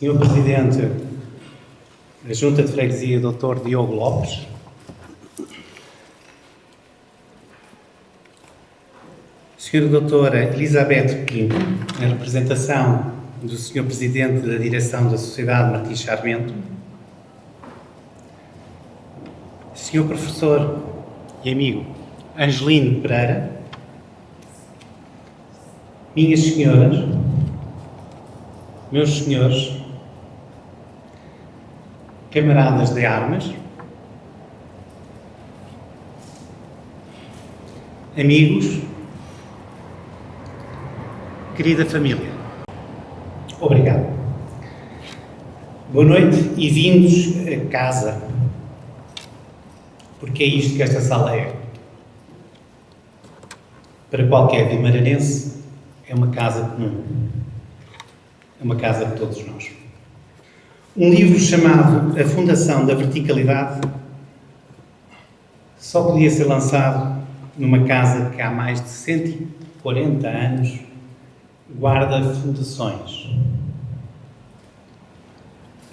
Senhor Presidente da Junta de Freguesia, Dr. Diogo Lopes, Senhora Doutora Elizabeth Pinto, em representação do Senhor Presidente da Direção da Sociedade Martim Sarmento, Senhor Professor e amigo Angelino Pereira, minhas senhoras, meus senhores, camaradas de armas, amigos, querida família, obrigado. Boa noite e vindos a casa, porque é isto que esta sala é. Para qualquer guimaranense, é uma casa comum, é uma casa de todos nós. Um livro chamado A Fundação da Verticalidade só podia ser lançado numa casa que há mais de 140 anos guarda fundações.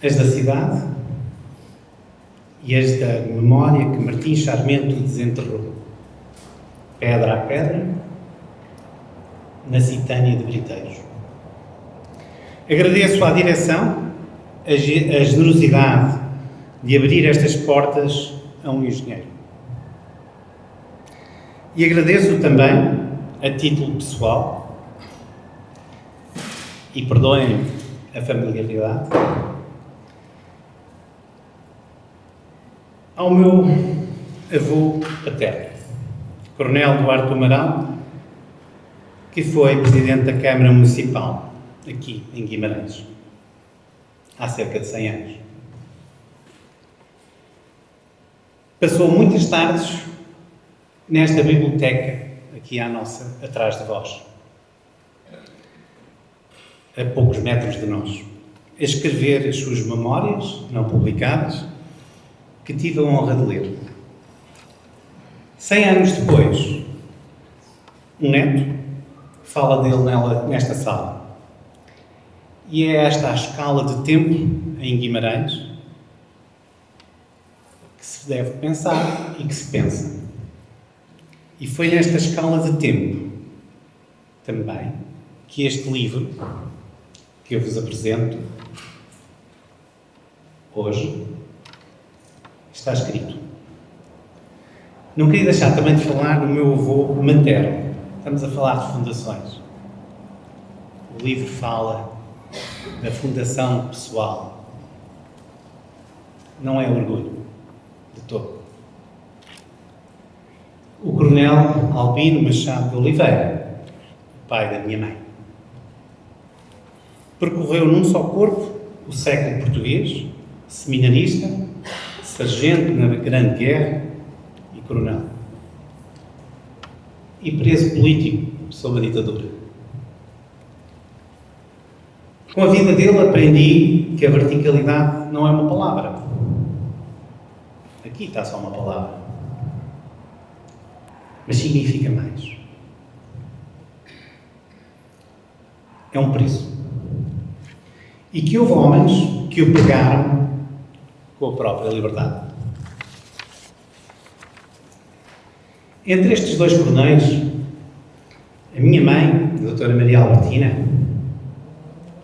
As da cidade e as da memória que Martim Sarmento desenterrou, pedra a pedra, na Citânia de Briteiros. Agradeço à direção a generosidade de abrir estas portas a um engenheiro. E agradeço também, a título pessoal, e perdoem a familiaridade, ao meu avô paterno, Coronel Duarte Amaral, que foi Presidente da Câmara Municipal, aqui em Guimarães, há cerca de 100 anos. Passou muitas tardes nesta biblioteca, aqui à nossa, atrás de vós, a poucos metros de nós, a escrever as suas memórias, não publicadas, que tive a honra de ler. 100 anos depois, um neto fala dele nesta sala. E é esta a escala de tempo em Guimarães que se deve pensar e que se pensa. E foi nesta escala de tempo também que este livro que eu vos apresento hoje está escrito. Não queria deixar também de falar do meu avô materno. Estamos a falar de fundações. O livro fala da fundação pessoal. Não é orgulho, de todo. O Coronel Albino Machado de Oliveira, o pai da minha mãe, percorreu num só corpo o século português, seminarista, sargento na Grande Guerra e coronel. E preso político sob a ditadura. Com a vida dele aprendi que a verticalidade não é uma palavra. Aqui está só uma palavra. Mas significa mais. É um preço. E que houve homens que o pegaram com a própria liberdade. Entre estes dois coronéis, a minha mãe, a doutora Maria Albertina,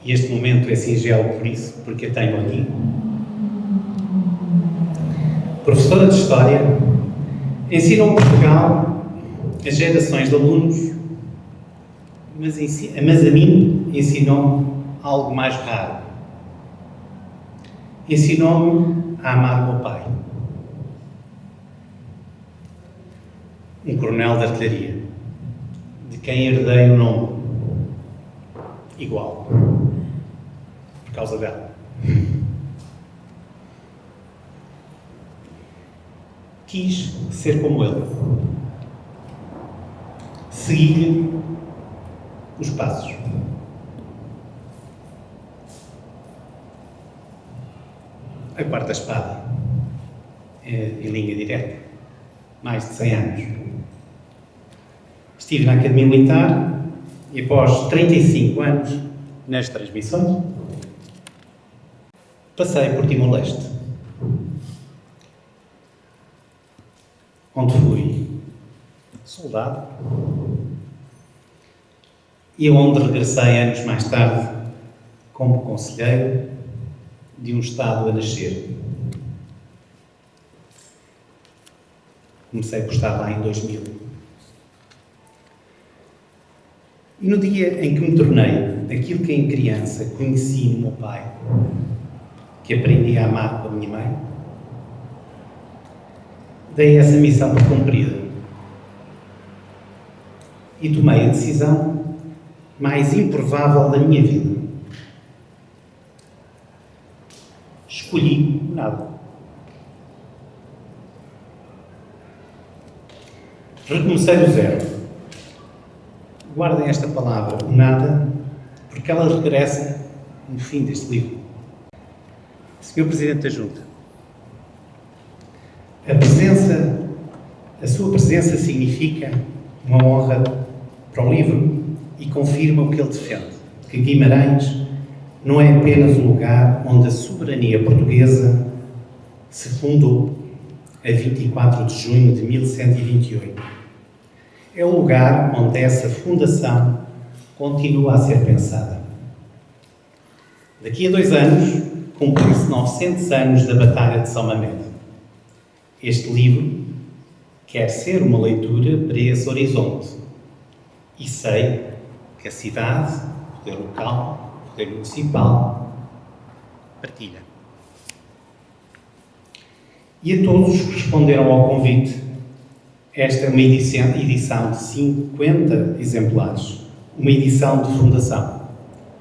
e este momento é singelo por isso, porque a tenho aqui, professora de História, ensinou Portugal as gerações de alunos, mas a mim ensinou-me algo mais raro. Ensinou-me a amar o meu pai. Um coronel de artilharia, de quem herdei o nome igual, por causa dela. Quis ser como ele. Segui-lhe os passos. A quarta espada é em linha direta, mais de 100 anos. Estive na Academia Militar e após 35 anos nas transmissões, Passei por Timor-Leste, onde fui soldado e onde regressei anos mais tarde como conselheiro de um Estado a nascer. Comecei por estar lá em 2000. E no dia em que me tornei aquilo que em criança conheci no meu pai, que aprendi a amar com a minha mãe, dei essa missão por cumprida e tomei a decisão mais improvável da minha vida. Escolhi nada. Recomecei do zero. Guardem esta palavra, o nada, porque ela regressa no fim deste livro. Senhor Presidente da Junta, a sua presença significa uma honra para o livro e confirma o que ele defende, que Guimarães não é apenas um lugar onde a soberania portuguesa se fundou a 24 de junho de 1128. É um lugar onde essa fundação continua a ser pensada. Daqui a 2 anos, cumprem-se 900 anos da Batalha de São Mamede. Este livro quer ser uma leitura para esse horizonte. E sei que a cidade, o poder local, o poder municipal, partilha. E a todos que responderam ao convite, esta é uma edição de 50 exemplares, uma edição de fundação,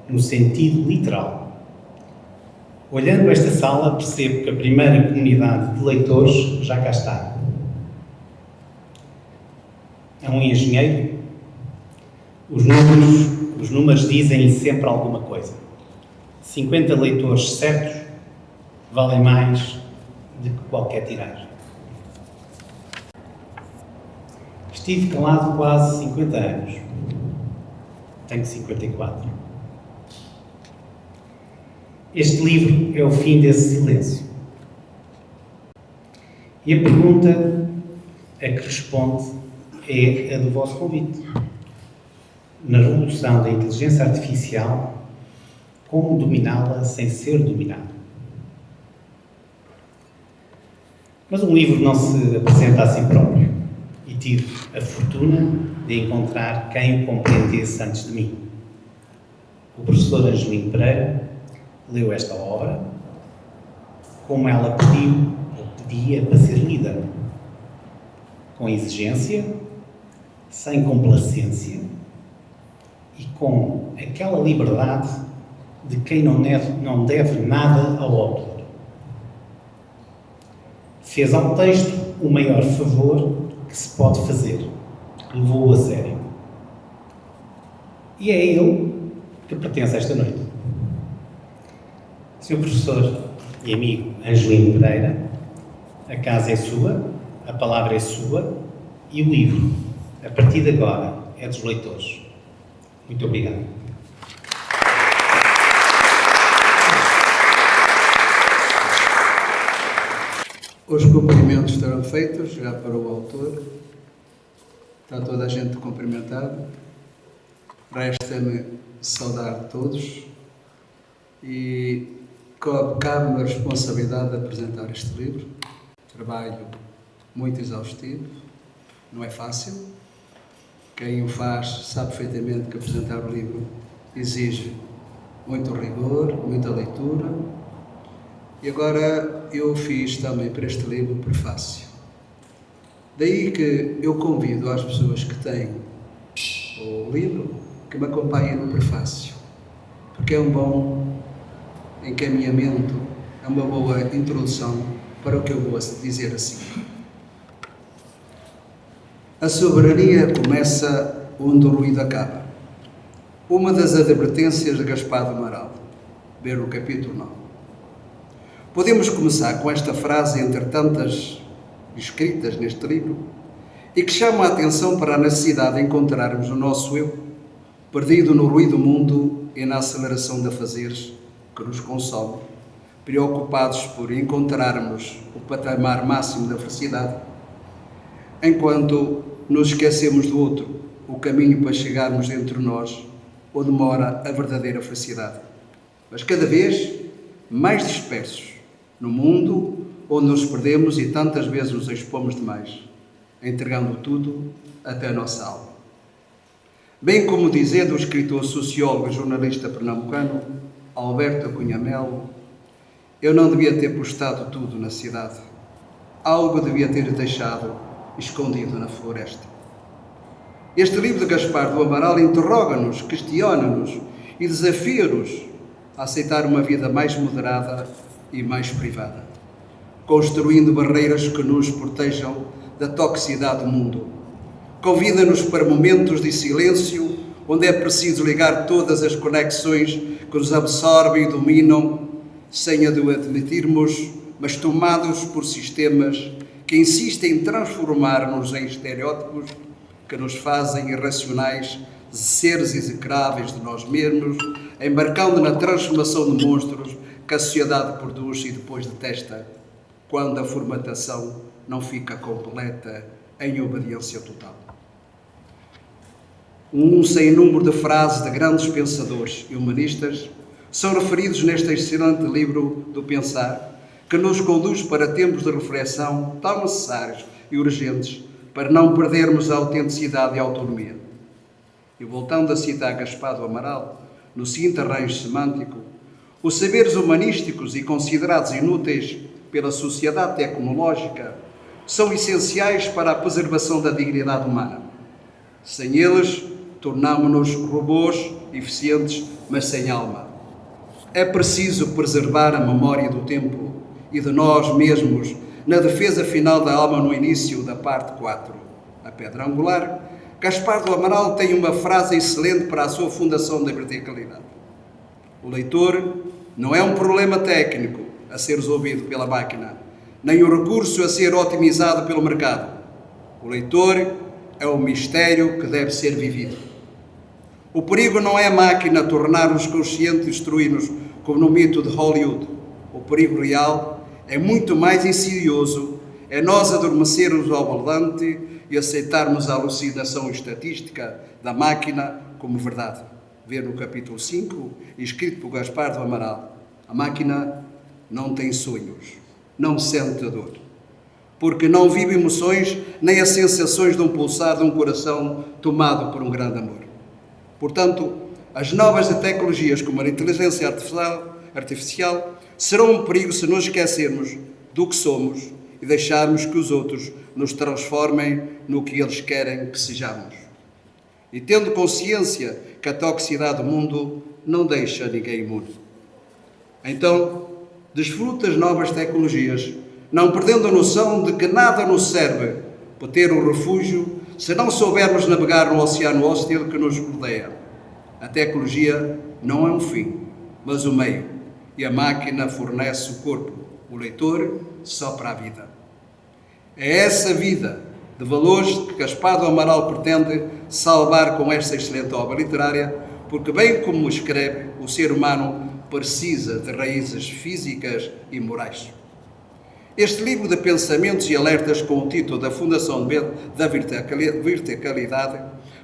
no sentido literal. Olhando esta sala, percebo que a primeira comunidade de leitores já cá está. É um engenheiro. Os números dizem sempre alguma coisa. 50 leitores certos valem mais do que qualquer tiragem. Estive calado quase 50 anos. Tenho 54. Este livro é o fim desse silêncio. E a pergunta a que responde é a do vosso convite. Na revolução da inteligência artificial, como dominá-la sem ser dominado? Mas um livro não se apresenta a si próprio. E tive a fortuna de encontrar quem o compreendesse antes de mim. O professor Angelino Pereira leu esta obra como ela pedia para ser lida, com exigência, sem complacência e com aquela liberdade de quem não deve nada ao autor. Fez ao texto o maior favor que se pode fazer. Levou-o a sério. E é ele que pertence a esta noite. Sr. Professor e amigo Angelino Pereira, a casa é sua, a palavra é sua e o livro, a partir de agora, é dos leitores. Muito obrigado. Os cumprimentos estarão feitos já para o autor. Está toda a gente cumprimentada. Resta-me saudar todos e cabe-me a responsabilidade de apresentar este livro. Trabalho muito exaustivo, não é fácil. Quem o faz sabe perfeitamente que apresentar o livro exige muito rigor, muita leitura. E agora eu fiz também para este livro o prefácio. Daí que eu convido as pessoas que têm o livro que me acompanhem no prefácio, porque é um bom encaminhamento, é uma boa introdução para o que eu vou dizer assim. A soberania começa onde o ruído acaba. Uma das advertências de Gaspar do Amaral, ver o capítulo 9. Podemos começar com esta frase entre tantas escritas neste livro e que chama a atenção para a necessidade de encontrarmos o nosso eu, perdido no ruído do mundo e na aceleração de afazeres que nos consome, preocupados por encontrarmos o patamar máximo da felicidade, enquanto nos esquecemos do outro, o caminho para chegarmos entre nós, onde mora a verdadeira felicidade. Mas cada vez mais dispersos no mundo, onde nos perdemos e tantas vezes nos expomos demais, entregando tudo até a nossa alma. Bem como dizendo o escritor, sociólogo e jornalista pernambucano Alberto Cunha Melo, eu não devia ter postado tudo na cidade. Algo devia ter deixado escondido na floresta. Este livro de Gaspar do Amaral interroga-nos, questiona-nos e desafia-nos a aceitar uma vida mais moderada e mais privada, construindo barreiras que nos protejam da toxicidade do mundo. Convida-nos para momentos de silêncio, onde é preciso ligar todas as conexões que nos absorvem e dominam, sem a de admitirmos, mas tomados por sistemas que insistem em transformar-nos em estereótipos que nos fazem irracionais, seres execráveis de nós mesmos, embarcando na transformação de monstros que a sociedade produz e depois detesta, quando a formatação não fica completa em obediência total. Um sem número de frases de grandes pensadores e humanistas são referidos neste excelente livro do Pensar, que nos conduz para tempos de reflexão tão necessários e urgentes para não perdermos a autenticidade e a autonomia. E voltando a citar Gaspar do Amaral, no seguinte arranjo semântico, os saberes humanísticos e considerados inúteis pela sociedade tecnológica são essenciais para a preservação da dignidade humana. Sem eles, tornamo-nos robôs eficientes, mas sem alma. É preciso preservar a memória do tempo e de nós mesmos na defesa final da alma no início da parte 4. A pedra angular, Gaspar do Amaral tem uma frase excelente para a sua fundação da verticalidade. O leitor não é um problema técnico a ser resolvido pela máquina, nem um recurso a ser otimizado pelo mercado. O leitor é um mistério que deve ser vivido. O perigo não é a máquina tornar-nos conscientes e destruir-nos, como no mito de Hollywood. O perigo real é muito mais insidioso, é nós adormecermos ao volante e aceitarmos a alucinação estatística da máquina como verdade. Ver no capítulo 5, escrito por Gaspar do Amaral, a máquina não tem sonhos, não sente dor, porque não vive emoções nem as sensações de um pulsar de um coração tomado por um grande amor. Portanto, as novas tecnologias como a inteligência artificial serão um perigo se nos esquecermos do que somos e deixarmos que os outros nos transformem no que eles querem que sejamos. E tendo consciência que a toxicidade do mundo não deixa ninguém imune. Então, desfruta as novas tecnologias, não perdendo a noção de que nada nos serve para ter um refúgio se não soubermos navegar no oceano hostil que nos rodeia. A tecnologia não é um fim, mas o meio, e a máquina fornece o corpo, o leitor sopra a vida. É essa vida de valores que Gaspar do Amaral pretende salvar com esta excelente obra literária, porque bem como escreve, o ser humano precisa de raízes físicas e morais. Este livro de pensamentos e alertas com o título da Fundação da Verticalidade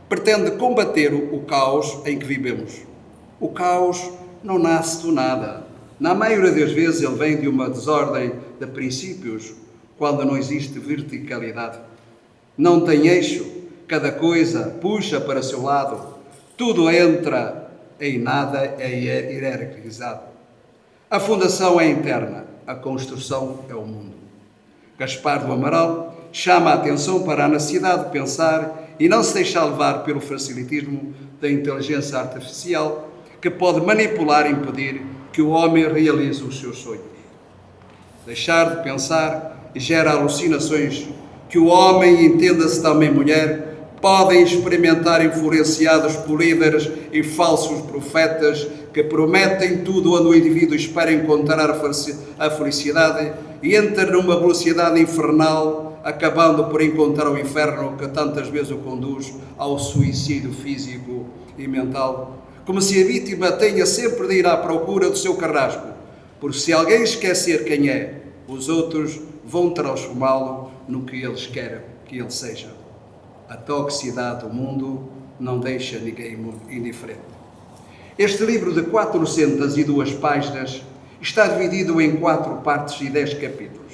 pretende combater o caos em que vivemos. O caos não nasce do nada. Na maioria das vezes ele vem de uma desordem de princípios, quando não existe verticalidade. Não tem eixo, cada coisa puxa para seu lado, tudo entra em nada, é hierarquizado. A fundação é interna, a construção é o mundo. Gaspar do Amaral chama a atenção para a necessidade de pensar e não se deixar levar pelo facilitismo da inteligência artificial que pode manipular e impedir que o homem realize os seus sonhos. Deixar de pensar gera alucinações que o homem, entenda-se também mulher, podem experimentar influenciados por líderes e falsos profetas que prometem tudo onde o indivíduo espera encontrar a felicidade e entra numa velocidade infernal, acabando por encontrar o inferno que tantas vezes o conduz ao suicídio físico e mental, como se a vítima tenha sempre de ir à procura do seu carrasco, Porque se alguém esquecer quem é, os outros vão transformá-lo no que eles querem que ele seja. A toxicidade do mundo não deixa ninguém indiferente. Este livro de 402 páginas está dividido em 4 partes e 10 capítulos.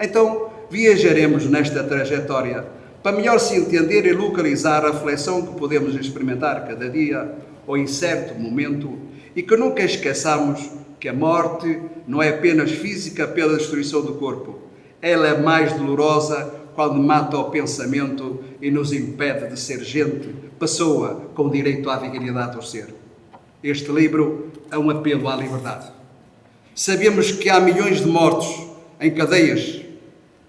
Então, viajaremos nesta trajetória para melhor se entender e localizar a reflexão que podemos experimentar cada dia ou em certo momento e que nunca esqueçamos que a morte não é apenas física pela destruição do corpo. Ela é mais dolorosa quando mata o pensamento e nos impede de ser gente, pessoa com direito à dignidade do ser. Este livro é um apelo à liberdade. Sabemos que há milhões de mortos em cadeias,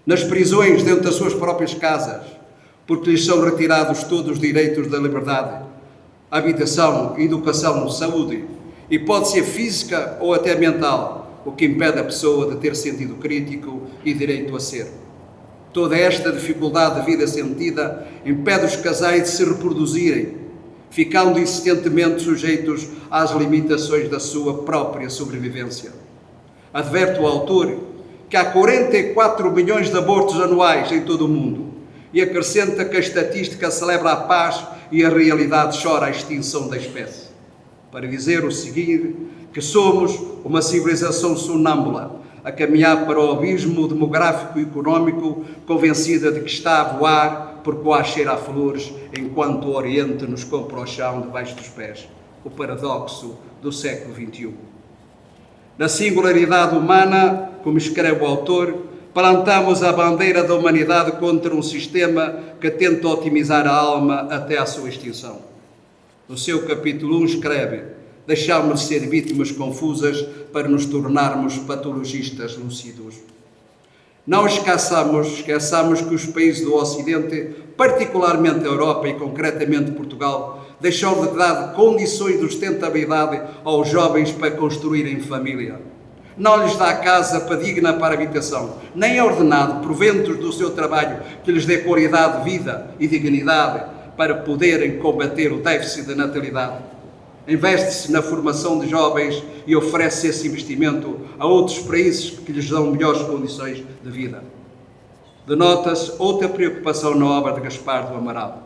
nas prisões, dentro das suas próprias casas, porque lhes são retirados todos os direitos da liberdade, habitação, educação, saúde, e pode ser física ou até mental, o que impede a pessoa de ter sentido crítico e direito a ser. Toda esta dificuldade de vida sentida impede os casais de se reproduzirem, ficando insistentemente sujeitos às limitações da sua própria sobrevivência. Adverte o autor que há 44 milhões de abortos anuais em todo o mundo e acrescenta que a estatística celebra a paz e a realidade chora a extinção da espécie. Para dizer o seguinte, que somos uma civilização sonâmbula, a caminhar para o abismo demográfico e económico, convencida de que está a voar porque o ar cheira a flores, enquanto o Oriente nos compra o chão debaixo dos pés. O paradoxo do século XXI. Na singularidade humana, como escreve o autor, plantamos a bandeira da humanidade contra um sistema que tenta otimizar a alma até à sua extinção. No seu capítulo 1 escreve: deixámos de ser vítimas confusas para nos tornarmos patologistas lúcidos. Não esqueçamos que os países do Ocidente, particularmente a Europa e concretamente Portugal, deixou de dar condições de sustentabilidade aos jovens para construírem família. Não lhes dá casa digna para habitação, nem é ordenado proventos do seu trabalho que lhes dê qualidade de vida e dignidade para poderem combater o déficit de natalidade. Investe-se na formação de jovens e oferece esse investimento a outros países que lhes dão melhores condições de vida. Denota-se outra preocupação na obra de Gaspar do Amaral: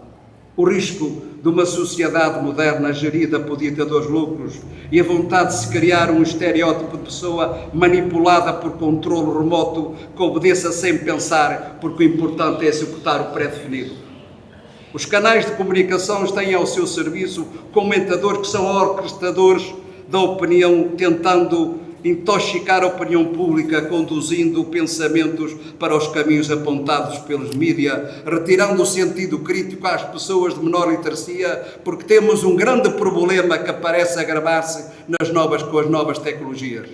o risco de uma sociedade moderna gerida por ditadores loucos e a vontade de se criar um estereótipo de pessoa manipulada por controle remoto que obedeça sem pensar, porque o importante é executar o pré-definido. Os canais de comunicação têm ao seu serviço comentadores que são orquestradores da opinião, tentando intoxicar a opinião pública, conduzindo pensamentos para os caminhos apontados pelos mídia, retirando o sentido crítico às pessoas de menor literacia, porque temos um grande problema que parece agravar-se com as novas tecnologias.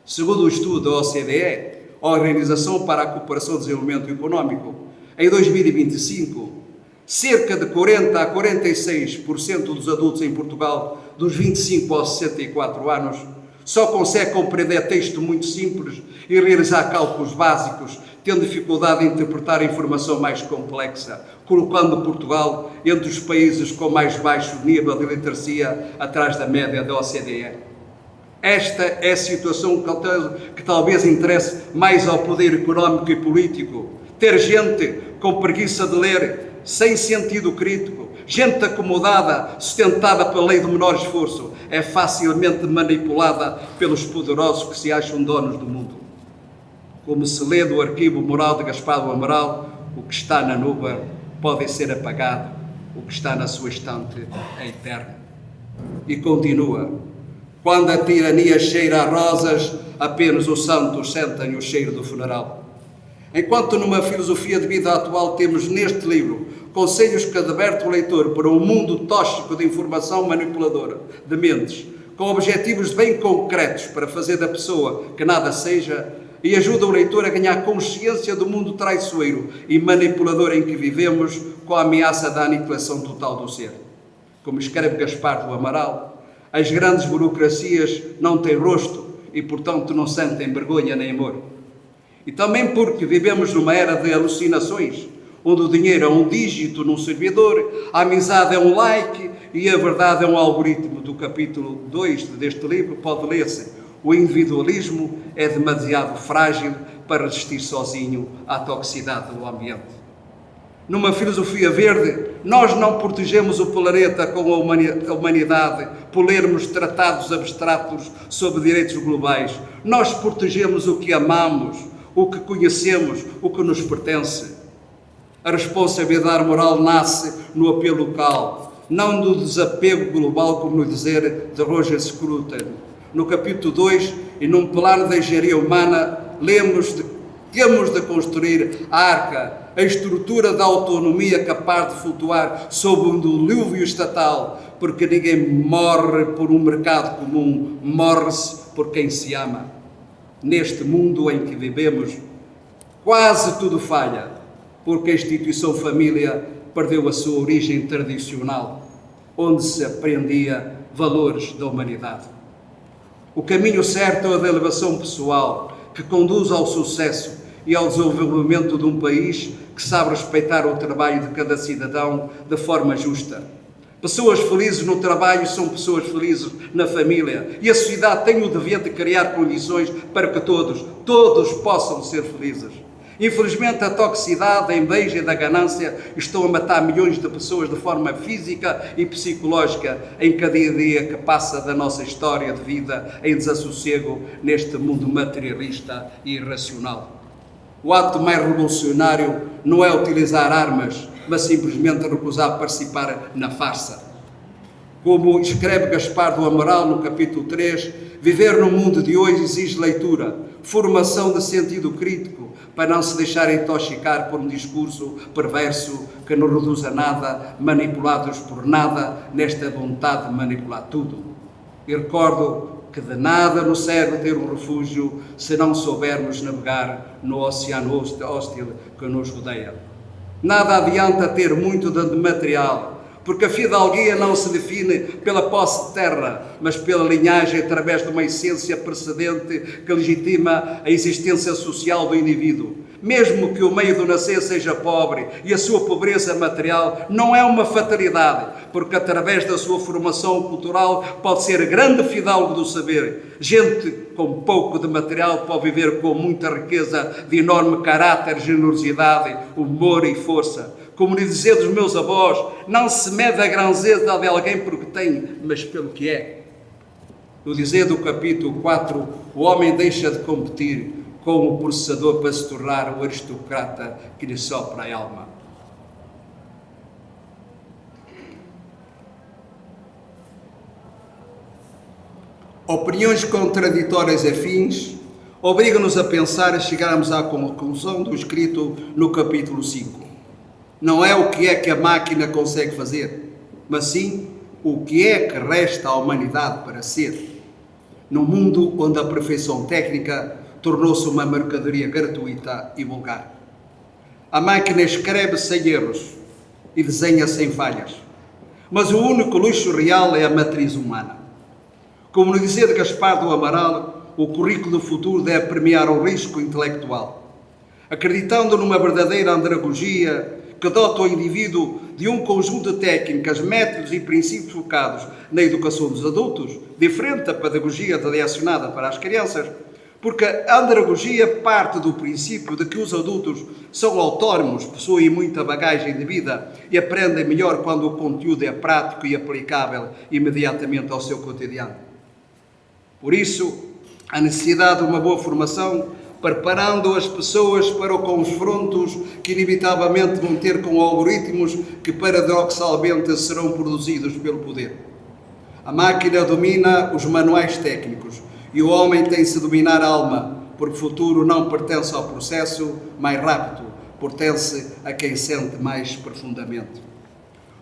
Segundo o estudo da OCDE, a Organização para a Cooperação e Desenvolvimento Económico, em 2025, cerca de 40% a 46% dos adultos em Portugal, dos 25 aos 64 anos, só consegue compreender texto muito simples e realizar cálculos básicos, tendo dificuldade em interpretar a informação mais complexa, colocando Portugal entre os países com mais baixo nível de literacia, atrás da média da OCDE. Esta é a situação que talvez interesse mais ao poder económico e político. Ter gente com preguiça de ler, sem sentido crítico, gente acomodada, sustentada pela lei do menor esforço, é facilmente manipulada pelos poderosos que se acham donos do mundo. Como se lê do arquivo moral de Gaspar do Amaral, o que está na nuvem pode ser apagado, o que está na sua estante é eterno. E continua: quando a tirania cheira a rosas, apenas os santos sentem o cheiro do funeral. Enquanto numa filosofia de vida atual temos neste livro conselhos que adverte o leitor para um mundo tóxico de informação manipuladora, de mentes, com objetivos bem concretos para fazer da pessoa que nada seja, e ajuda o leitor a ganhar consciência do mundo traiçoeiro e manipulador em que vivemos, com a ameaça da aniquilação total do ser. Como escreve Gaspar do Amaral, as grandes burocracias não têm rosto e, portanto, não sentem vergonha nem amor. E também porque vivemos numa era de alucinações, onde o dinheiro é um dígito num servidor, a amizade é um like e a verdade é um algoritmo. Do capítulo 2 deste livro pode ler-se: O individualismo é demasiado frágil para resistir sozinho à toxicidade do ambiente. Numa filosofia verde, nós não protegemos o planeta com a humanidade por lermos tratados abstratos sobre direitos globais. Nós protegemos o que amamos, o que conhecemos, o que nos pertence. A responsabilidade moral nasce no apelo local, não do desapego global, como nos dizer de Roger Scruton. No capítulo 2, e num plano de engenharia humana, temos de construir a arca, a estrutura da autonomia capaz de flutuar sob um dilúvio estatal, porque ninguém morre por um mercado comum, morre-se por quem se ama. Neste mundo em que vivemos, quase tudo falha, porque a instituição família perdeu a sua origem tradicional, onde se aprendia valores da humanidade. O caminho certo é o da elevação pessoal, que conduz ao sucesso e ao desenvolvimento de um país que sabe respeitar o trabalho de cada cidadão de forma justa. Pessoas felizes no trabalho são pessoas felizes na família, e a sociedade tem o dever de criar condições para que todos possam ser felizes. Infelizmente, a toxicidade, a inveja e a ganância estão a matar milhões de pessoas de forma física e psicológica em cada dia que passa da nossa história de vida em desassossego neste mundo materialista e irracional. O ato mais revolucionário não é utilizar armas, mas simplesmente recusar participar na farsa. Como escreve Gaspar do Amaral no capítulo 3, viver no mundo de hoje exige leitura, formação de sentido crítico, para não se deixar intoxicar por um discurso perverso que não reduz a nada, manipulados por nada, nesta vontade de manipular tudo. E recordo que de nada nos serve ter um refúgio se não soubermos navegar no oceano hostil que nos rodeia. Nada adianta ter muito de material, porque a fidalguia não se define pela posse de terra, mas pela linhagem através de uma essência precedente que legitima a existência social do indivíduo. Mesmo que o meio do nascer seja pobre e a sua pobreza material não é uma fatalidade, porque através da sua formação cultural pode ser grande fidalgo do saber. Gente com pouco de material pode viver com muita riqueza de enorme caráter, generosidade, humor e força. Como lhe dizia dos meus avós, não se mede a grandeza de alguém porque tem, mas pelo que é. No dizer do capítulo 4, o homem deixa de competir com o processador para se tornar o aristocrata que lhe sopra a alma. Opiniões contraditórias e afins obrigam-nos a pensar e chegarmos à conclusão do escrito no capítulo 5. Não é o que é que a máquina consegue fazer, mas sim o que é que resta à humanidade para ser. Num mundo onde a perfeição técnica tornou-se uma mercadoria gratuita e vulgar. A máquina escreve sem erros e desenha sem falhas, mas o único luxo real é a matriz humana. Como no dizer de Gaspar do Amaral, o currículo do futuro deve premiar o risco intelectual. Acreditando numa verdadeira andragogia que dota o indivíduo de um conjunto de técnicas, métodos e princípios focados na educação dos adultos, diferente da pedagogia direcionada para as crianças, porque a andragogia parte do princípio de que os adultos são autónomos, possuem muita bagagem de vida e aprendem melhor quando o conteúdo é prático e aplicável imediatamente ao seu cotidiano. Por isso, a necessidade de uma boa formação, preparando as pessoas para os confrontos que inevitavelmente vão ter com algoritmos que paradoxalmente serão produzidos pelo poder. A máquina domina os manuais técnicos e o homem tem-se dominar a alma, porque o futuro não pertence ao processo mais rápido, pertence a quem sente mais profundamente.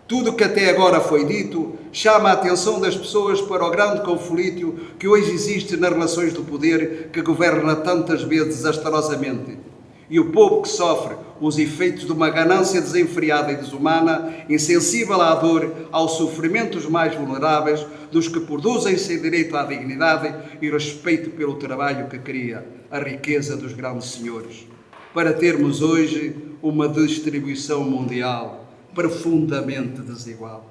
Tudo o que até agora foi dito chama a atenção das pessoas para o grande conflito que hoje existe nas relações do poder que governa tantas vezes desastrosamente. E o povo que sofre os efeitos de uma ganância desenfreada e desumana, insensível à dor, aos sofrimentos mais vulneráveis, dos que produzem sem direito à dignidade e respeito pelo trabalho que cria a riqueza dos grandes senhores. Para termos hoje uma distribuição mundial profundamente desigual.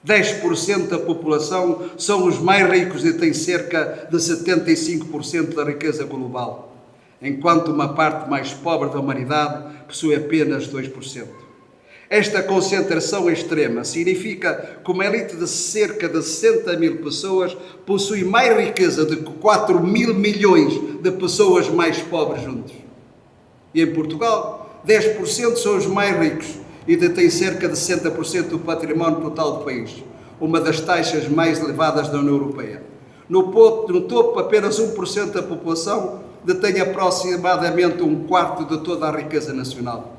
10% da população são os mais ricos e têm cerca de 75% da riqueza global, enquanto uma parte mais pobre da humanidade possui apenas 2%. Esta concentração extrema significa que uma elite de cerca de 60 mil pessoas possui mais riqueza do que 4 mil milhões de pessoas mais pobres juntos. E em Portugal, 10% são os mais ricos e detêm cerca de 60% do património total do país, uma das taxas mais elevadas da União Europeia. No topo, apenas 1% da população detém aproximadamente um quarto de toda a riqueza nacional.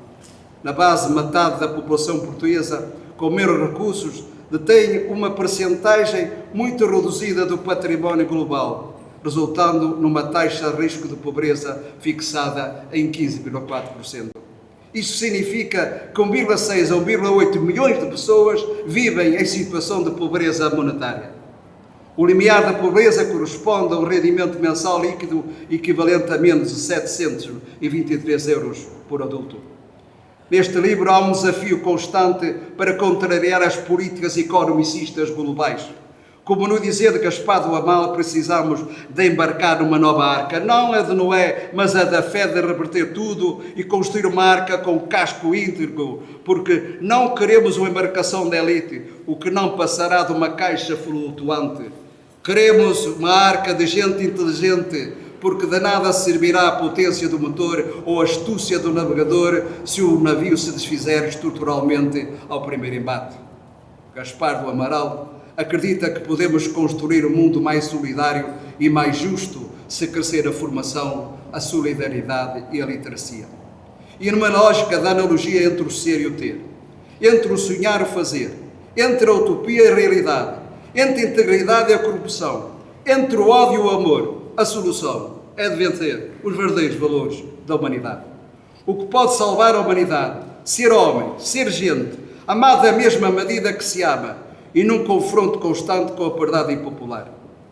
Na base, metade da população portuguesa, com menos recursos, detém uma percentagem muito reduzida do património global, resultando numa taxa de risco de pobreza fixada em 15,4%. Isso significa que 1,6 a 1,8 milhões de pessoas vivem em situação de pobreza monetária. O limiar da pobreza corresponde a um rendimento mensal líquido equivalente a menos de 723 euros por adulto. Neste livro há um desafio constante para contrariar as políticas economicistas globais. Como no dizer de Gaspar do Amaral, precisamos de embarcar numa nova arca, não a de Noé, mas a da fé de reverter tudo e construir uma arca com casco íntegro, porque não queremos uma embarcação de elite, o que não passará de uma caixa flutuante. Queremos uma arca de gente inteligente, porque de nada servirá a potência do motor ou a astúcia do navegador se o navio se desfizer estruturalmente ao primeiro embate. Gaspar do Amaral acredita que podemos construir um mundo mais solidário e mais justo se crescer a formação, a solidariedade e a literacia. E numa lógica da analogia entre o ser e o ter, entre o sonhar e o fazer, entre a utopia e a realidade, entre a integridade e a corrupção, entre o ódio e o amor, a solução é de vencer os verdadeiros valores da humanidade. O que pode salvar a humanidade, ser homem, ser gente, amar da mesma medida que se ama e num confronto constante com a piedade impopular.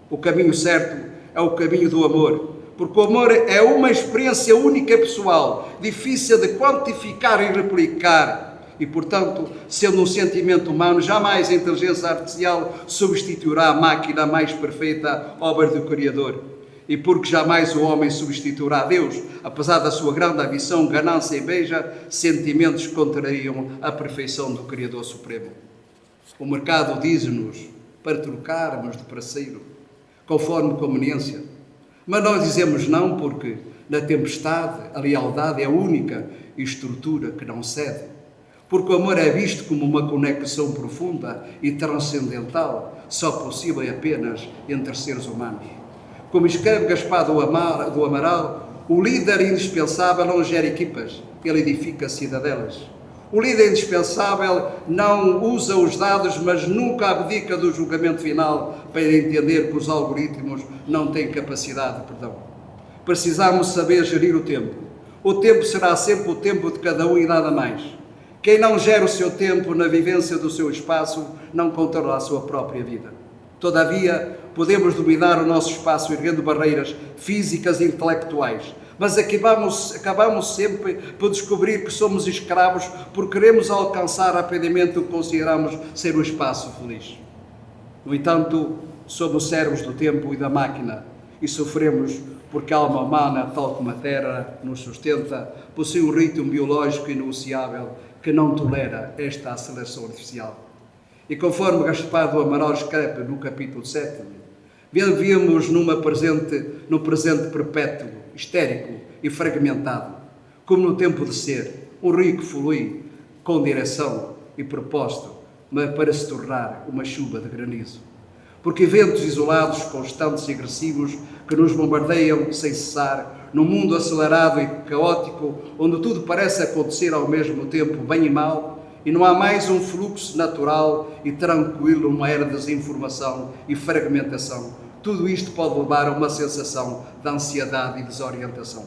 O caminho certo é o caminho do amor, porque o amor é uma experiência única e pessoal, difícil de quantificar e replicar. E, portanto, sendo um sentimento humano, jamais a inteligência artificial substituirá a máquina mais perfeita, obra do Criador. E porque jamais o homem substituirá a Deus, apesar da sua grande ambição, ganância e inveja, sentimentos que contrariam a perfeição do Criador Supremo. O mercado diz-nos para trocarmos de parceiro, conforme conveniência. Mas nós dizemos não porque, na tempestade, a lealdade é a única estrutura que não cede. Porque o amor é visto como uma conexão profunda e transcendental, só possível apenas entre seres humanos. Como escreve Gaspar do Amaral, o líder indispensável não gera equipas, ele edifica cidadelas. O líder indispensável não usa os dados, mas nunca abdica do julgamento final para entender que os algoritmos não têm capacidade de perdão. Precisamos saber gerir o tempo. O tempo será sempre o tempo de cada um e nada mais. Quem não gera o seu tempo na vivência do seu espaço, não controla a sua própria vida. Todavia, podemos dominar o nosso espaço erguendo barreiras físicas e intelectuais, mas acabamos sempre por descobrir que somos escravos por queremos alcançar rapidamente o que consideramos ser um espaço feliz. No entanto, somos servos do tempo e da máquina e sofremos porque a alma humana, tal como a terra nos sustenta, possui um ritmo biológico inegociável que não tolera esta aceleração artificial. E conforme Gaspar do Amaral escreve no capítulo 7, vivemos no presente perpétuo, histérico e fragmentado, como no tempo de ser, um rio que flui com direção e propósito, mas para se tornar uma chuva de granizo. Porque eventos isolados, constantes e agressivos que nos bombardeiam sem cessar, num mundo acelerado e caótico, onde tudo parece acontecer ao mesmo tempo, bem e mal, e não há mais um fluxo natural e tranquilo numa era de desinformação e fragmentação. Tudo isto pode levar a uma sensação de ansiedade e desorientação.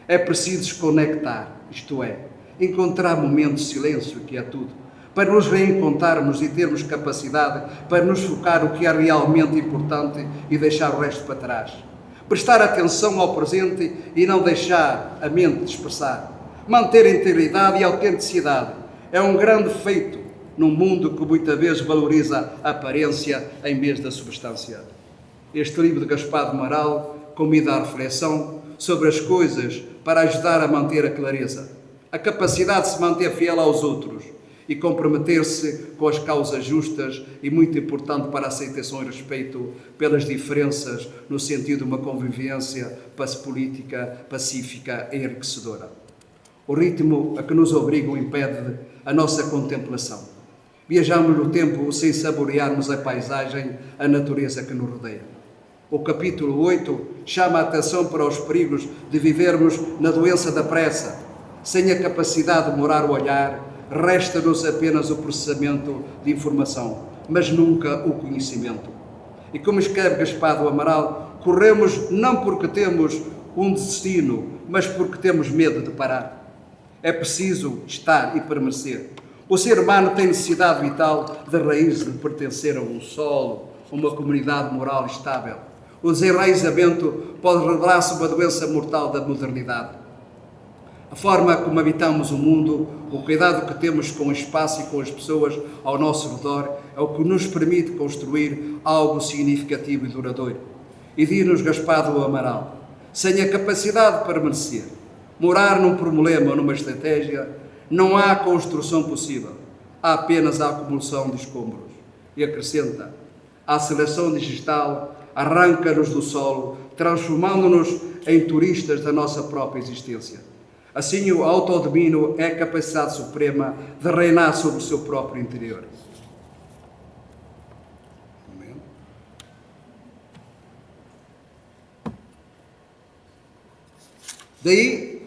É preciso desconectar, isto é, encontrar momentos de silêncio, que é tudo, para nos reencontrarmos e termos capacidade para nos focar no que é realmente importante e deixar o resto para trás. Prestar atenção ao presente e não deixar a mente dispersar. Manter a integridade e a autenticidade é um grande feito num mundo que muitas vezes valoriza a aparência em vez da substância. Este livro de Gaspar de Amaral convida à reflexão sobre as coisas para ajudar a manter a clareza, a capacidade de se manter fiel aos outros e comprometer-se com as causas justas e muito importante para a aceitação e respeito pelas diferenças no sentido de uma convivência política, pacífica e enriquecedora. O ritmo a que nos obrigam impede a nossa contemplação. Viajamos no tempo sem saborearmos a paisagem, a natureza que nos rodeia. O capítulo 8 chama a atenção para os perigos de vivermos na doença da pressa. Sem a capacidade de morar o olhar, resta-nos apenas o processamento de informação, mas nunca o conhecimento. E como escreve Gaspar do Amaral, corremos não porque temos um destino, mas porque temos medo de parar. É preciso estar e permanecer. O ser humano tem necessidade vital de raiz de pertencer a um solo, uma comunidade moral estável. O desenraizamento pode revelar-se uma doença mortal da modernidade. A forma como habitamos o mundo, o cuidado que temos com o espaço e com as pessoas ao nosso redor é o que nos permite construir algo significativo e duradouro. E diz-nos Gaspar do Amaral, sem a capacidade de permanecer, morar num problema ou numa estratégia, não há construção possível, há apenas a acumulação de escombros. E acrescenta, a aceleração digital arranca-nos do solo, transformando-nos em turistas da nossa própria existência. Assim, o autodomínio é a capacidade suprema de reinar sobre o seu próprio interior. Daí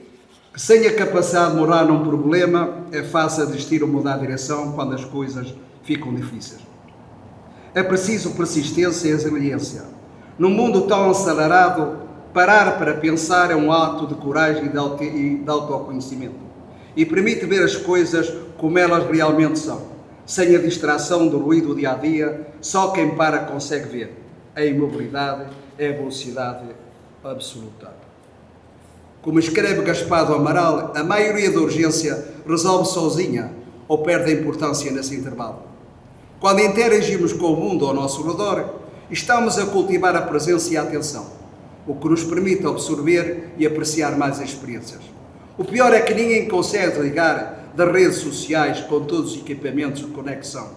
que, sem a capacidade de morar num problema, é fácil desistir ou mudar de direção quando as coisas ficam difíceis. É preciso persistência e resiliência. Num mundo tão acelerado, parar para pensar é um ato de coragem e de autoconhecimento e permite ver as coisas como elas realmente são. Sem a distração do ruído do dia-a-dia, só quem para consegue ver. A imobilidade é a velocidade absoluta. Como escreve Gaspar do Amaral, a maioria da urgência resolve sozinha ou perde a importância nesse intervalo. Quando interagimos com o mundo ao nosso redor, estamos a cultivar a presença e a atenção, o que nos permite absorver e apreciar mais as experiências. O pior é que ninguém consegue ligar das redes sociais com todos os equipamentos de conexão,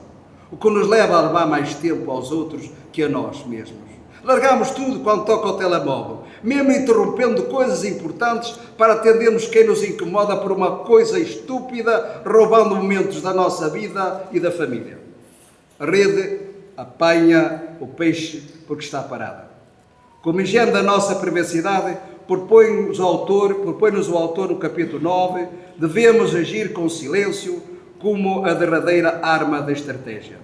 o que nos leva a levar mais tempo aos outros que a nós mesmos. Largamos tudo quando toca o telemóvel, mesmo interrompendo coisas importantes para atendermos quem nos incomoda por uma coisa estúpida, roubando momentos da nossa vida e da família. A rede apanha o peixe porque está parada. Como higiene da nossa privacidade, propõe-nos o autor no capítulo 9, devemos agir com silêncio como a derradeira arma da estratégia.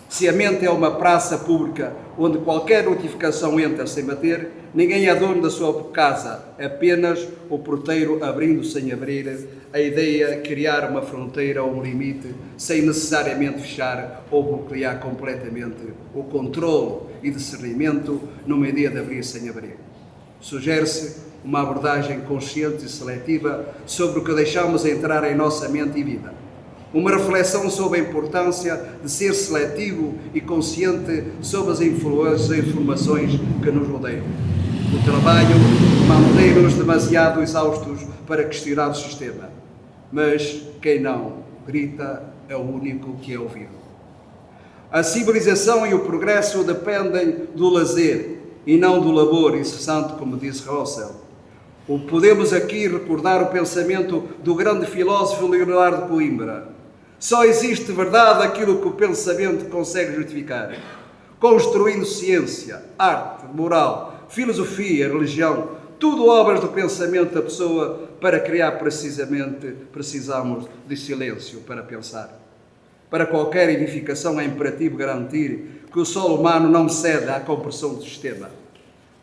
Se a mente é uma praça pública onde qualquer notificação entra sem bater, ninguém é dono da sua casa, apenas o porteiro abrindo sem abrir. A ideia é criar uma fronteira ou um limite sem necessariamente fechar ou bloquear completamente o controle e discernimento numa ideia de abrir sem abrir. Sugere-se uma abordagem consciente e seletiva sobre o que deixamos entrar em nossa mente e vida. Uma reflexão sobre a importância de ser seletivo e consciente sobre as influências e informações que nos rodeiam. O trabalho mantém-nos demasiado exaustos para questionar o sistema, mas quem não grita é o único que é ouvido. A civilização e o progresso dependem do lazer e não do labor incessante, como disse Russell. Podemos aqui recordar o pensamento do grande filósofo Leonardo Coimbra. Só existe verdade aquilo que o pensamento consegue justificar. Construindo ciência, arte, moral, filosofia, religião, tudo obras do pensamento da pessoa. Para criar precisamos de silêncio para pensar. Para qualquer edificação é imperativo garantir que o solo humano não ceda à compressão do sistema.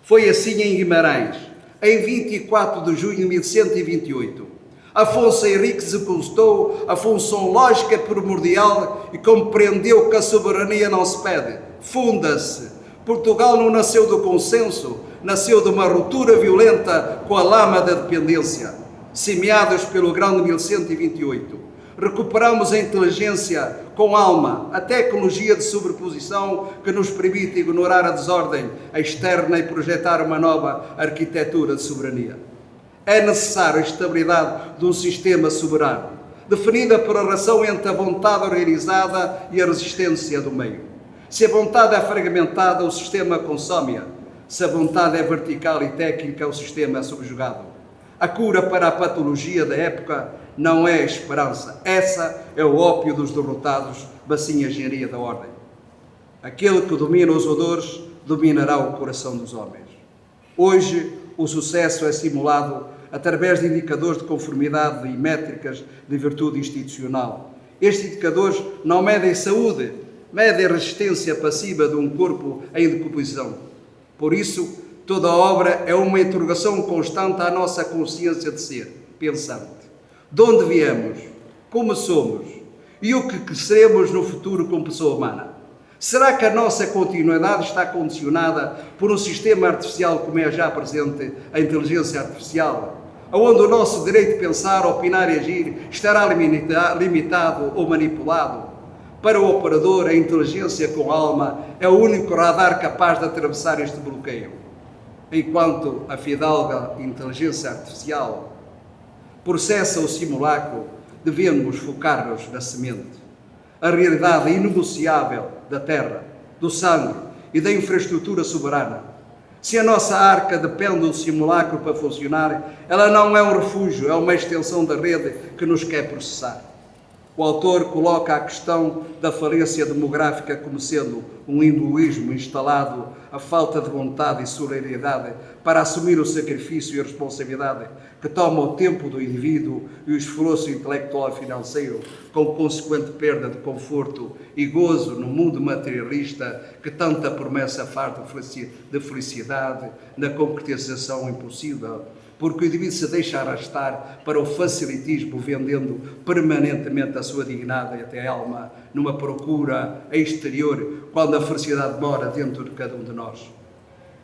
Foi assim em Guimarães, em 24 de junho de 1128. Afonso Henriques executou a função lógica primordial e compreendeu que a soberania não se pede, funda-se. Portugal não nasceu do consenso, nasceu de uma ruptura violenta com a lama da dependência. Semeados pelo grão de 1128, Recuperamos a inteligência com alma, a tecnologia de sobreposição que nos permite ignorar a desordem externa e projetar uma nova arquitetura de soberania. É necessária a estabilidade de um sistema soberano, definida por a relação entre a vontade organizada e a resistência do meio. Se a vontade é fragmentada, o sistema consome-a. Se a vontade é vertical e técnica, o sistema é subjugado. A cura para a patologia da época não é a esperança. Essa é o ópio dos derrotados, assim a engenharia da ordem. Aquele que domina os odores, dominará o coração dos homens. Hoje, o sucesso é simulado através de indicadores de conformidade e métricas de virtude institucional. Estes indicadores não medem saúde, medem a resistência passiva de um corpo em decomposição. Por isso, toda a obra é uma interrogação constante à nossa consciência de ser, pensante. De onde viemos? Como somos? E o que seremos no futuro como pessoa humana? Será que a nossa continuidade está condicionada por um sistema artificial como é já presente a inteligência artificial, onde o nosso direito de pensar, opinar e agir estará limitado ou manipulado? Para o operador, a inteligência com alma é o único radar capaz de atravessar este bloqueio, enquanto a fidalga inteligência artificial processa o simulacro. Devemos focar-nos na semente, a realidade inegociável da terra, do sangue e da infraestrutura soberana. Se a nossa arca depende do simulacro para funcionar, ela não é um refúgio, é uma extensão da rede que nos quer processar. O autor coloca a questão da falência demográfica como sendo um hinduísmo instalado, a falta de vontade e solidariedade para assumir o sacrifício e a responsabilidade que toma o tempo do indivíduo e o esforço intelectual e financeiro, com consequente perda de conforto e gozo no mundo materialista que tanta promessa faz de felicidade na concretização impossível, porque o indivíduo se deixa arrastar para o facilitismo, vendendo permanentemente a sua dignidade e até a alma numa procura exterior, quando a felicidade mora dentro de cada um de nós.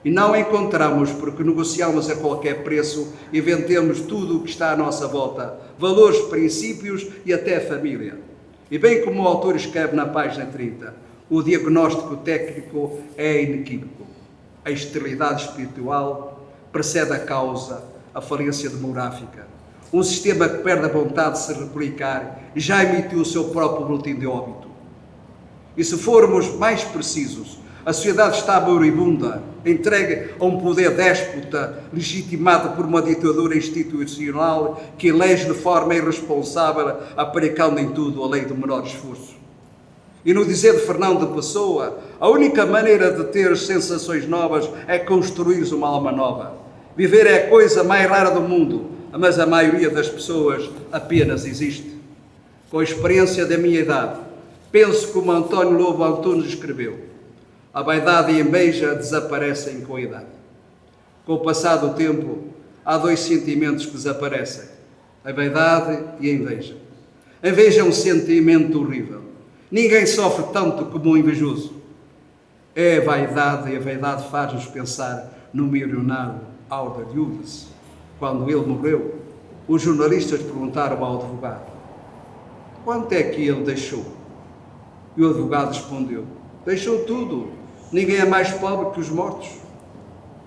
E não a encontramos porque negociamos a qualquer preço e vendemos tudo o que está à nossa volta, valores, princípios e até família. E bem como o autor escreve na página 30, o diagnóstico técnico é inequívoco. A esterilidade espiritual precede a causa, a falência demográfica. Um sistema que perde a vontade de se replicar já emitiu o seu próprio boletim de óbito. E se formos mais precisos, a sociedade está moribunda, entregue a um poder déspota, legitimado por uma ditadura institucional que elege de forma irresponsável, aplicando em tudo a lei do menor esforço. E no dizer de Fernando Pessoa, a única maneira de ter sensações novas é construir uma alma nova. Viver é a coisa mais rara do mundo, mas a maioria das pessoas apenas existe. Com a experiência da minha idade, penso como António Lobo Antunes escreveu: a vaidade e a inveja desaparecem com a idade. Com o passar do tempo, há dois sentimentos que desaparecem: a vaidade e a inveja. A inveja é um sentimento horrível. Ninguém sofre tanto como um invejoso. É a vaidade, e a vaidade faz-nos pensar no milionário Howard Hughes. Quando ele morreu, os jornalistas perguntaram ao advogado: quanto é que ele deixou? E o advogado respondeu: deixou tudo. Ninguém é mais pobre que os mortos.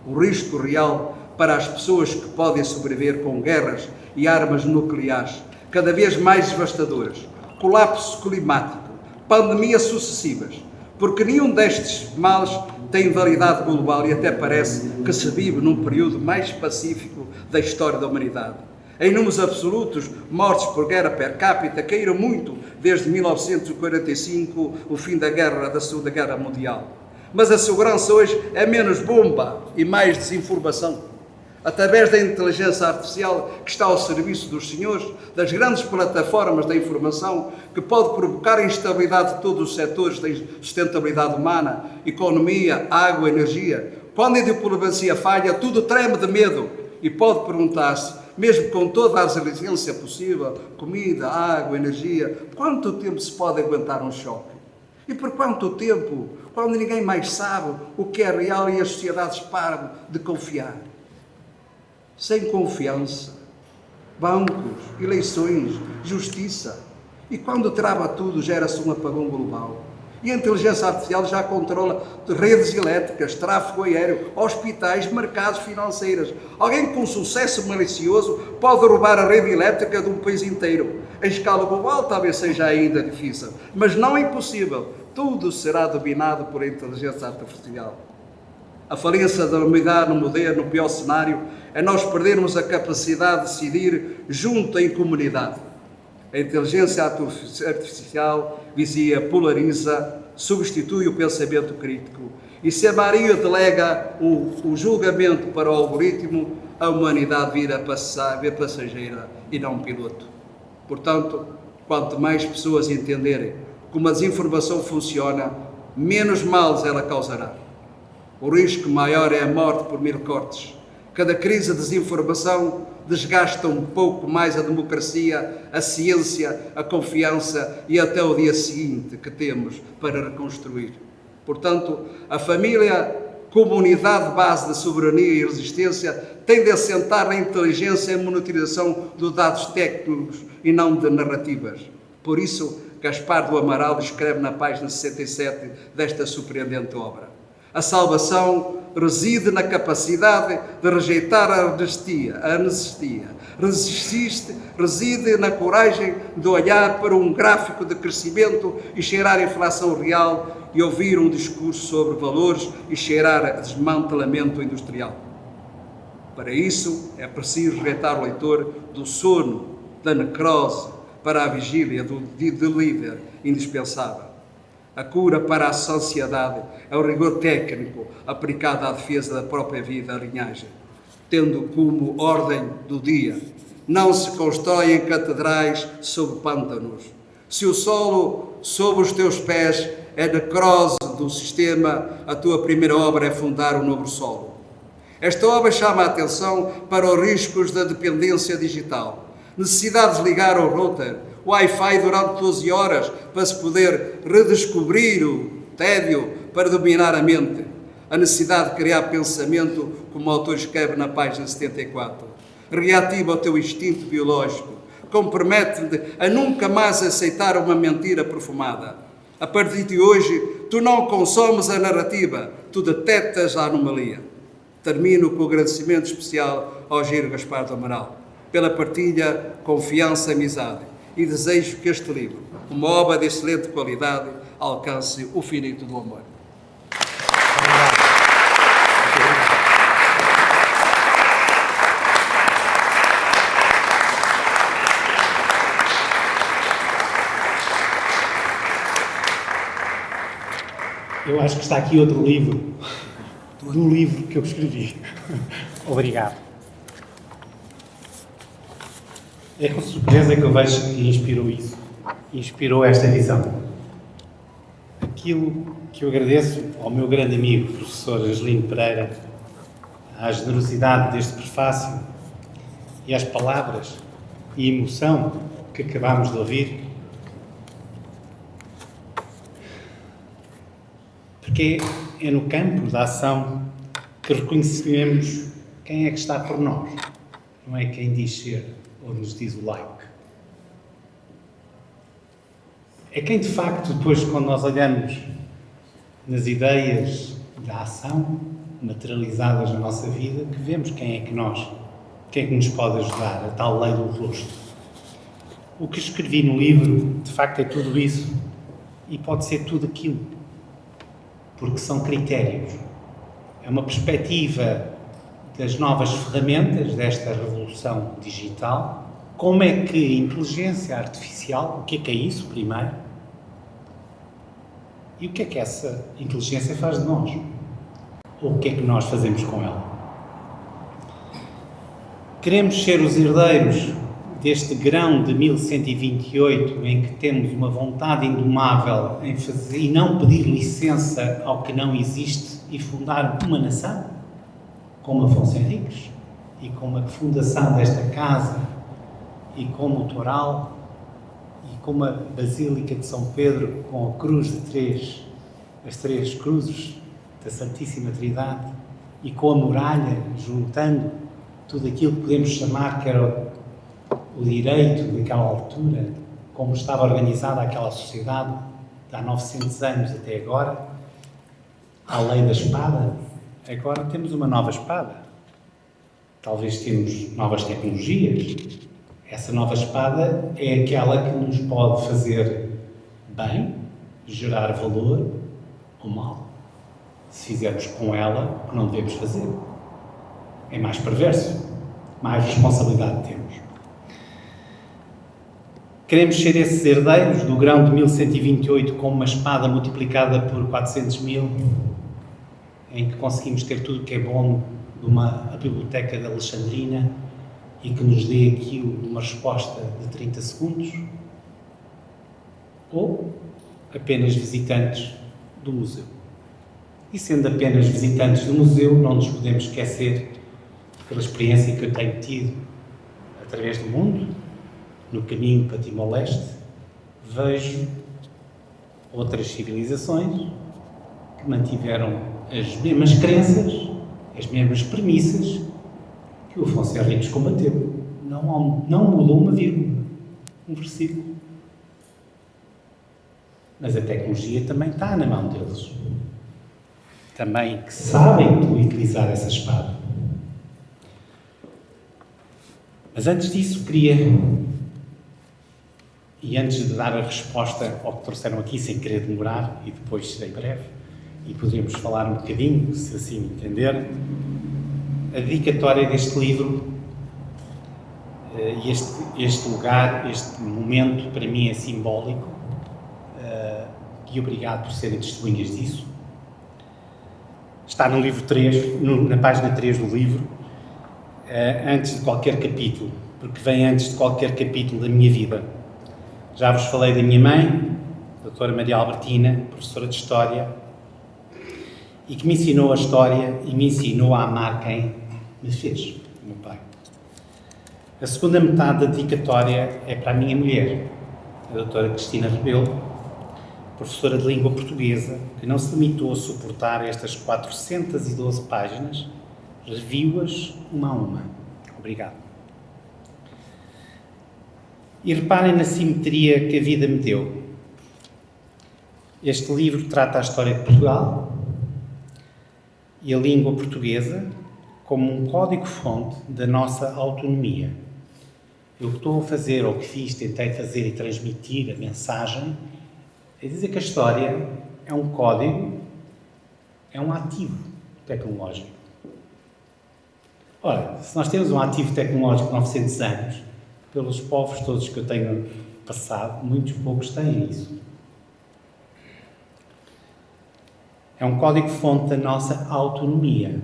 O risco real para as pessoas que podem sobreviver com guerras e armas nucleares cada vez mais devastadoras, colapso climático, pandemias sucessivas, porque nenhum destes males tem validade global e até parece que se vive num período mais pacífico da história da humanidade. Em números absolutos, mortes por guerra per capita caíram muito desde 1945, o fim da Segunda Guerra Mundial. Mas a segurança hoje é menos bomba e mais desinformação. Através da inteligência artificial que está ao serviço dos senhores, das grandes plataformas da informação, que pode provocar a instabilidade de todos os setores da sustentabilidade humana, economia, água, energia. Quando a diplomacia falha, tudo treme de medo e pode perguntar-se, mesmo com toda a resiliência possível, comida, água, energia, quanto tempo se pode aguentar um choque? E por quanto tempo, quando ninguém mais sabe o que é real e as sociedades param de confiar? Sem confiança, bancos, eleições, justiça E quando trava tudo, gera-se um apagão global. E a inteligência artificial já controla redes elétricas, tráfego aéreo, hospitais, mercados financeiros. Alguém com sucesso malicioso pode roubar a rede elétrica de um país inteiro. Em escala global talvez seja ainda difícil, mas não é impossível. Tudo será dominado por inteligência artificial. A falência da humanidade no moderno, no pior cenário, é nós perdermos a capacidade de decidir junto em comunidade. A inteligência artificial vigia, polariza, substitui o pensamento crítico. E se a Maria delega o julgamento para o algoritmo, a humanidade vira passageira e não piloto. Portanto, quanto mais pessoas entenderem como a desinformação funciona, menos males ela causará. O risco maior é a morte por 1000 cortes. Cada crise de desinformação desgasta um pouco mais a democracia, a ciência, a confiança e até o dia seguinte que temos para reconstruir. Portanto, a família, comunidade base de soberania e resistência, tem de assentar na inteligência e monitorização dos dados técnicos e não de narrativas. Por isso, Gaspar do Amaral escreve na página 67 desta surpreendente obra: a salvação reside na capacidade de rejeitar a anestia. Reside na coragem de olhar para um gráfico de crescimento e cheirar a inflação real e ouvir um discurso sobre valores e cheirar a desmantelamento industrial. Para isso, é preciso rejeitar o leitor do sono, da necrose, para a vigília do líder indispensável. A cura para a sociedade é o rigor técnico aplicado à defesa da própria vida, a linhagem, tendo como ordem do dia: não se constroem catedrais sobre pântanos. Se o solo sob os teus pés é necrose do sistema, a tua primeira obra é fundar um novo solo. Esta obra chama a atenção para os riscos da dependência digital, necessidade de ligar ao router, Wi-Fi durante 12 horas para se poder redescobrir o tédio para dominar a mente, a necessidade de criar pensamento, como o autor escreve na página 74, reativo ao teu instinto biológico, compromete-te a nunca mais aceitar uma mentira perfumada. A partir de hoje, tu não consomes a narrativa, tu detectas a anomalia. Termino com o agradecimento especial ao Giro Gaspar do Amaral, pela partilha, confiança e amizade. E desejo que este livro, uma obra de excelente qualidade, alcance o finito do amor. Eu acho que está aqui outro livro, do livro que eu escrevi. Obrigado. É com surpresa que eu vejo que inspirou isso, inspirou esta visão. Aquilo que eu agradeço ao meu grande amigo, professor Angelino Pereira, à generosidade deste prefácio e às palavras e emoção que acabámos de ouvir, porque é no campo da ação que reconhecemos quem é que está por nós, não é quem diz ser ou nos diz o like. É quem de facto depois, quando nós olhamos nas ideias da ação materializadas na nossa vida, que vemos quem é que nos pode ajudar, a tal lei do rosto. O que escrevi no livro, de facto, é tudo isso e pode ser tudo aquilo, porque são critérios. É uma perspectiva das novas ferramentas desta revolução digital. Como é que a inteligência artificial, o que é isso primeiro? E o que é que essa inteligência faz de nós? Ou o que é que nós fazemos com ela? Queremos ser os herdeiros deste grão de 1128 em que temos uma vontade indomável em fazer e não pedir licença ao que não existe e fundar uma nação? Como Afonso Henriques, e como a fundação desta casa, e como o Toral, e como a Basílica de São Pedro, com a cruz de as três cruzes da Santíssima Trindade, e com a muralha, juntando tudo aquilo que podemos chamar que era o direito daquela altura, como estava organizada aquela sociedade de há 900 anos até agora, a lei da espada. Agora temos uma nova espada. Talvez temos novas tecnologias. Essa nova espada é aquela que nos pode fazer bem, gerar valor ou mal. Se fizermos com ela o que não devemos fazer. É mais perverso. Mais responsabilidade temos. Queremos ser esses herdeiros do grão de 1128 com uma espada multiplicada por 400.000, em que conseguimos ter tudo o que é bom de uma biblioteca de Alexandrina e que nos dê aquilo numa resposta de 30 segundos? Ou apenas visitantes do museu? E sendo apenas visitantes do museu, não nos podemos esquecer, pela experiência que eu tenho tido através do mundo, no caminho para Timor-Leste, vejo outras civilizações que mantiveram as mesmas crenças, as mesmas premissas que o Afonso Henriques combateu. Não mudou uma vírgula, um versículo. Mas a tecnologia também está na mão deles. Também que sabem utilizar essa espada. Mas antes disso, e antes de dar a resposta ao que trouxeram aqui, sem querer demorar, e depois serei breve, e poderemos falar um bocadinho, se assim entenderem, a dedicatória deste livro, este lugar, este momento, para mim é simbólico, e obrigado por serem testemunhas disso. Está no livro 3, na página 3 do livro, antes de qualquer capítulo, porque vem antes de qualquer capítulo da minha vida. Já vos falei da minha mãe, a doutora Maria Albertina, professora de História, e que me ensinou a História e me ensinou a amar quem me fez, o meu pai. A segunda metade da dedicatória é para a minha mulher, a doutora Cristina Rebelo, professora de língua portuguesa, que não se limitou a suportar estas 412 páginas, reviu-as uma a uma. Obrigado. E reparem na simetria que a vida me deu. Este livro trata a história de Portugal e a língua portuguesa como um código-fonte da nossa autonomia. Eu que estou a fazer, ou que fiz, tentei fazer e transmitir a mensagem, é dizer que a história é um código, é um ativo tecnológico. Ora, se nós temos um ativo tecnológico de 900 anos, pelos povos todos que eu tenho passado, muitos poucos têm isso. É um código-fonte da nossa autonomia.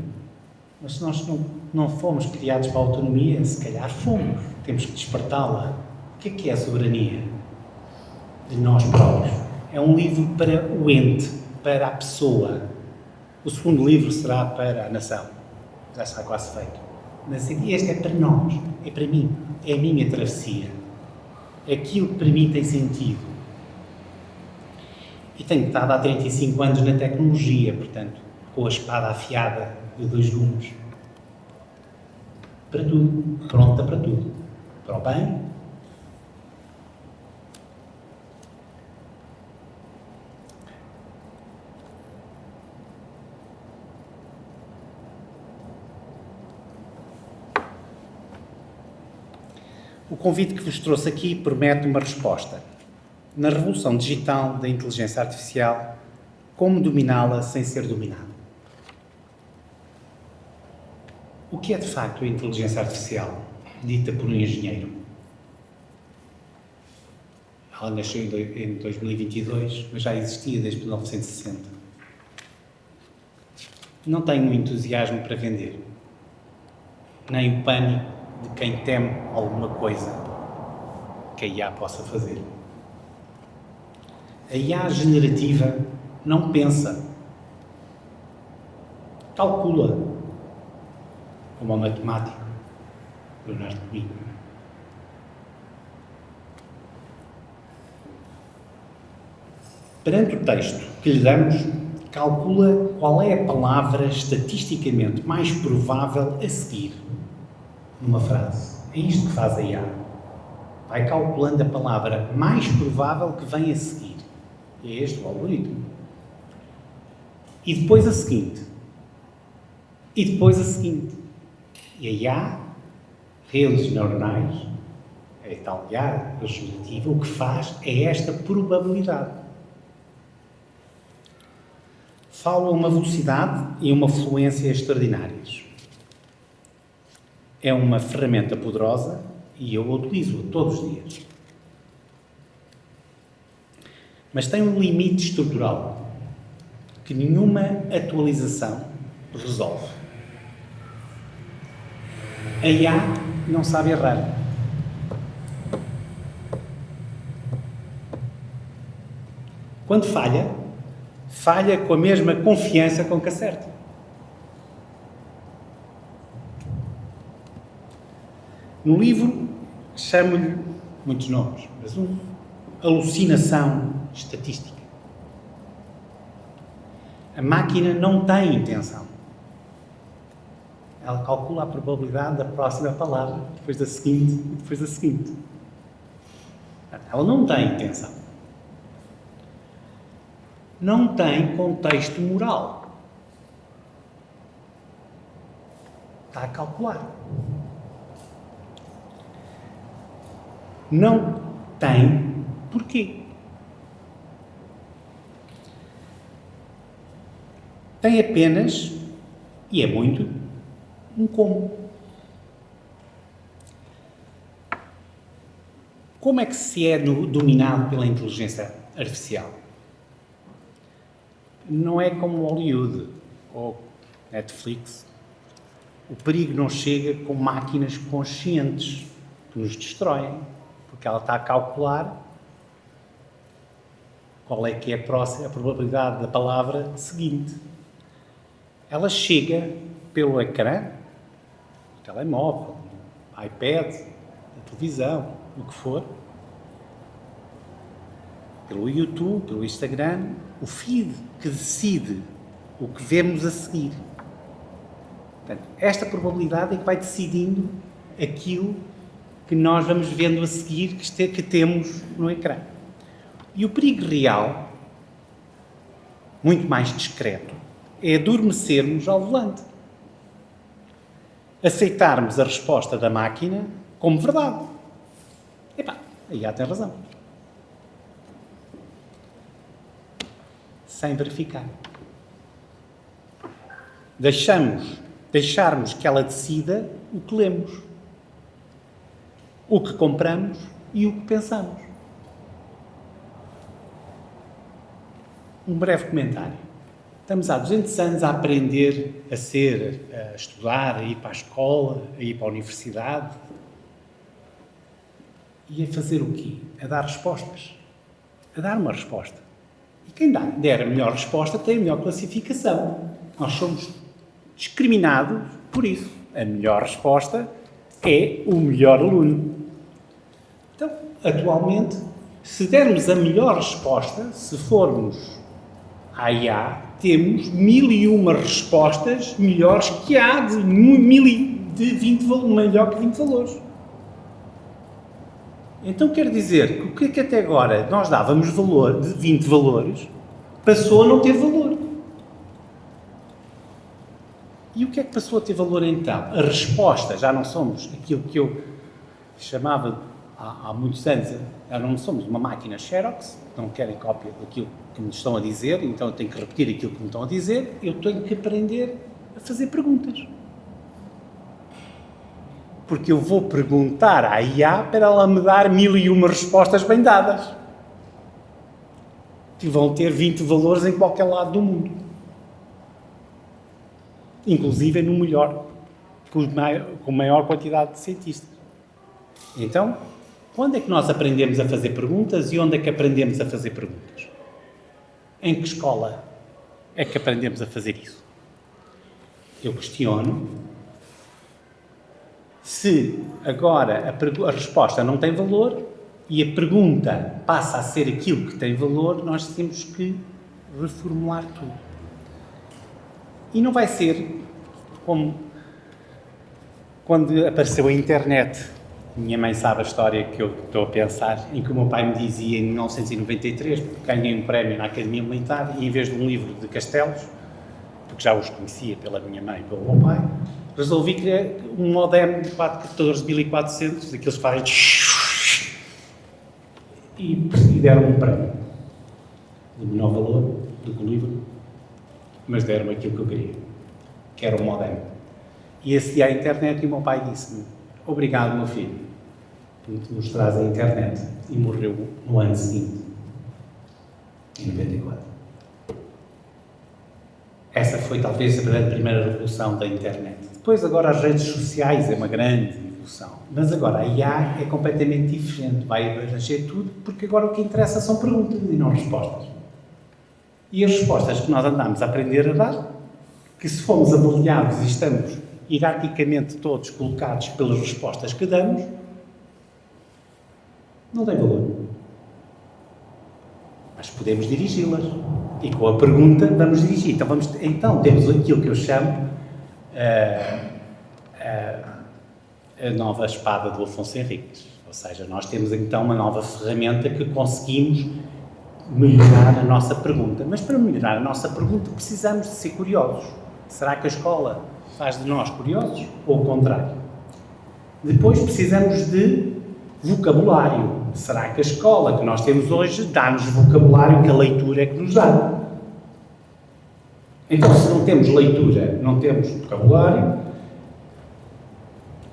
Mas se nós não fomos criados para a autonomia, se calhar fomos. Temos que despertá-la. O que é a soberania? De nós próprios. É um livro para o ente, para a pessoa. O segundo livro será para a nação. Já está quase feito. Mas este é para nós, é para mim, é a minha travessia. É aquilo que para mim tem sentido. E tenho estado há 35 anos na tecnologia, portanto, com a espada afiada de 2 gumes. Para tudo, pronta para tudo. Para o bem. O convite que vos trouxe aqui promete uma resposta. Na revolução digital da inteligência artificial, como dominá-la sem ser dominado? O que é de facto a inteligência artificial, dita por um engenheiro? Ela nasceu em 2022, mas já existia desde 1960. Não tenho entusiasmo para vender, nem o pânico de quem teme alguma coisa que a IA possa fazer. A IA generativa não pensa, calcula, como o matemático Leonardo comigo. Perante o texto que lhe damos, calcula qual é a palavra estatisticamente mais provável a seguir numa frase. É isto que faz a IA. vai calculando a palavra mais provável que vem a seguir. É este o algoritmo. E depois a seguinte. E depois a seguinte. E aí há redes neuronais, é tal IA associativa, o que faz é esta probabilidade. Falo a uma velocidade e uma fluência extraordinárias. É uma ferramenta poderosa e eu a utilizo todos os dias. Mas tem um limite estrutural que nenhuma atualização resolve. A IA não sabe errar. Quando falha, falha com a mesma confiança com que acerta. No livro, chamo-lhe muitos nomes, mas alucinação estatística. A máquina não tem intenção. Ela calcula a probabilidade da próxima palavra, depois da seguinte e depois da seguinte. Ela não tem intenção. Não tem contexto moral. Está a calcular. Não tem porquê. Tem apenas, e é muito, um como. Como é que se é dominado pela inteligência artificial? Não é como Hollywood ou Netflix. O perigo não chega com máquinas conscientes que nos destroem, porque ela está a calcular qual é que é a probabilidade da palavra seguinte. Ela chega pelo ecrã, do telemóvel, do iPad, da televisão, o que for, pelo YouTube, pelo Instagram, o feed que decide o que vemos a seguir. Portanto, esta probabilidade é que vai decidindo aquilo que nós vamos vendo a seguir, que temos no ecrã. E o perigo real, muito mais discreto, é adormecermos ao volante. Aceitarmos a resposta da máquina como verdade. Epá, aí já tem razão. Sem verificar. Deixarmos que ela decida o que lemos, o que compramos e o que pensamos. Um breve comentário. Estamos há 200 anos a aprender a estudar, a ir para a escola, a ir para a universidade. E a fazer o quê? A dar respostas. A dar uma resposta. E quem der a melhor resposta tem a melhor classificação. Nós somos discriminados por isso. A melhor resposta é o melhor aluno. Então, atualmente, se dermos a melhor resposta, se formos à IA, temos 1001 respostas melhores que há de 20 melhor que 20 valores. Então quer dizer que o que é que até agora nós dávamos valor de 20 valores passou a não ter valor. E o que é que passou a ter valor então? A resposta, já não somos aquilo que eu chamava há muitos anos, já não somos uma máquina Xerox, não querem cópia daquilo que me estão a dizer, então eu tenho que repetir aquilo que me estão a dizer, eu tenho que aprender a fazer perguntas. Porque eu vou perguntar à IA para ela me dar 1001 respostas bem dadas. Que vão ter 20 valores em qualquer lado do mundo. Inclusive no melhor, com maior quantidade de cientistas. Então, quando é que nós aprendemos a fazer perguntas e onde é que aprendemos a fazer perguntas? Em que escola é que aprendemos a fazer isso? Eu questiono. Se agora a resposta não tem valor e a pergunta passa a ser aquilo que tem valor, nós temos que reformular tudo. E não vai ser como quando apareceu a internet Minha mãe sabe a história que eu estou a pensar, em que o meu pai me dizia em 1993, porque ganhei um prémio na Academia Militar, e em vez de um livro de castelos, porque já os conhecia pela minha mãe e pelo meu pai, resolvi criar um modem de 14.400, daqueles que fazem e deram-me um prémio de menor valor do que o livro, mas deram-me aquilo que eu queria, que era um modem. E acedi à internet e o meu pai disse-me: obrigado, meu filho, por te mostrares a internet. E morreu no ano seguinte, em 94. Essa foi talvez a primeira revolução da internet. Depois, agora, as redes sociais é uma grande evolução. Mas agora a IA é completamente diferente. Vai abranger tudo, porque agora o que interessa são perguntas e não respostas. E as respostas que nós andamos a aprender a dar, que se formos avaliados e estamos hierarquicamente todos colocados pelas respostas que damos, não tem valor. Mas podemos dirigi-las. E com a pergunta vamos dirigir. Então temos aquilo que eu chamo a nova espada do Afonso Henriques. Ou seja, nós temos então uma nova ferramenta que conseguimos melhorar a nossa pergunta. Mas para melhorar a nossa pergunta precisamos de ser curiosos. Será que a escola faz de nós curiosos ou o contrário? Depois precisamos de vocabulário. Será que a escola que nós temos hoje dá-nos vocabulário que a leitura é que nos dá? Então, se não temos leitura, não temos vocabulário,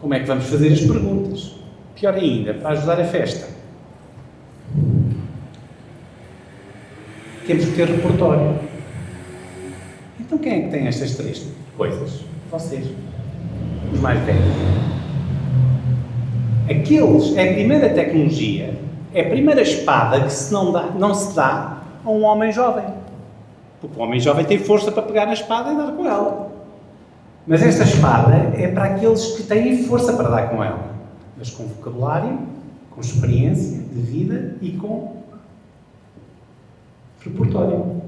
como é que vamos fazer as perguntas? Pior ainda, para ajudar a festa, temos que ter repertório. Então, quem é que tem estas três coisas? Vocês, os mais velhos. É a primeira tecnologia, é a primeira espada que não se dá a um homem jovem. Porque o homem jovem tem força para pegar na espada e dar com ela. Mas esta espada é para aqueles que têm força para dar com ela. Mas com vocabulário, com experiência de vida e com repertório.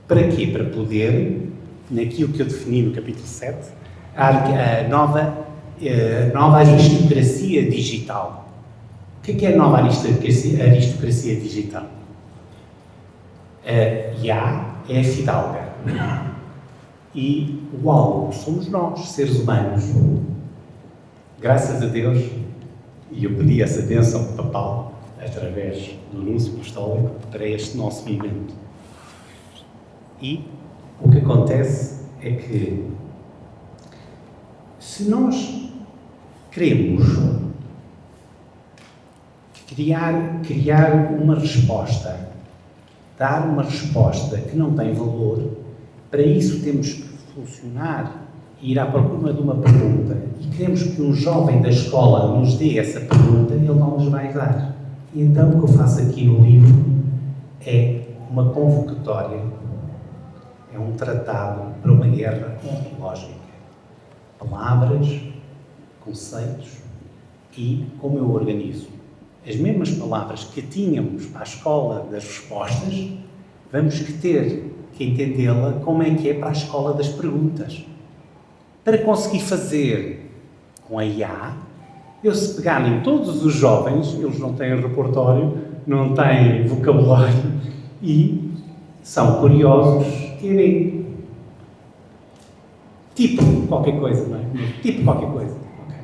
Para quê? Para poder, naquilo que eu defini no capítulo 7, a nova aristocracia digital. O que é a nova aristocracia digital? A IA é a fidalga. E o algo somos nós, seres humanos. Graças a Deus, e eu pedi essa bênção papal, através do anúncio apostólico, para este nosso momento. E o que acontece é que, se nós queremos criar uma resposta, dar uma resposta que não tem valor, para isso temos que funcionar e ir à procura de uma pergunta. E queremos que um jovem da escola nos dê essa pergunta, ele não nos vai dar. E então o que eu faço aqui no livro é uma convocatória, é um tratado para uma guerra ontológica. Palavras, conceitos e como eu organizo. As mesmas palavras que tínhamos para a escola das respostas, vamos ter que entendê-la como é que é para a escola das perguntas. Para conseguir fazer com a IA, se pegarem todos os jovens, eles não têm repertório, não têm vocabulário e são curiosos, querem tipo qualquer coisa, não é? Tipo qualquer coisa. Okay.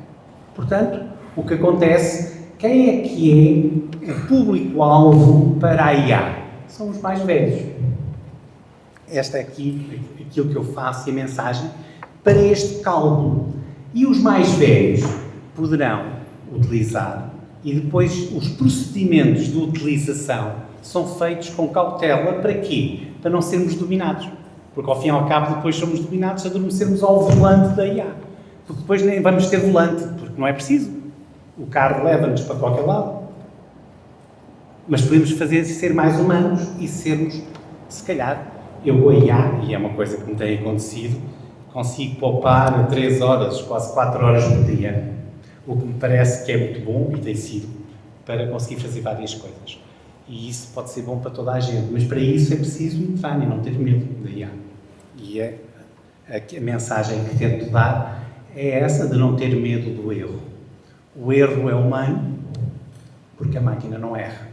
Portanto, o que acontece, quem é que é o público-alvo para a IA? São os mais velhos. Esta é aqui aquilo que eu faço e a mensagem para este cálculo. E os mais velhos poderão utilizar e depois os procedimentos de utilização são feitos com cautela. Para quê? Para não sermos dominados. Porque ao fim e ao cabo depois somos dominados se adormecermos ao volante da IA. Porque depois nem vamos ter volante, porque não é preciso. O carro leva-nos para qualquer lado. Mas podemos ser mais humanos e sermos, se calhar, eu com a IA, e é uma coisa que me tem acontecido, consigo poupar 3 horas, quase 4 horas por dia. O que me parece que é muito bom, e tem sido, para conseguir fazer várias coisas. E isso pode ser bom para toda a gente, mas para isso é preciso entrar e não ter medo da IA. E a mensagem que tento dar é essa de não ter medo do erro. O erro é humano, porque a máquina não erra.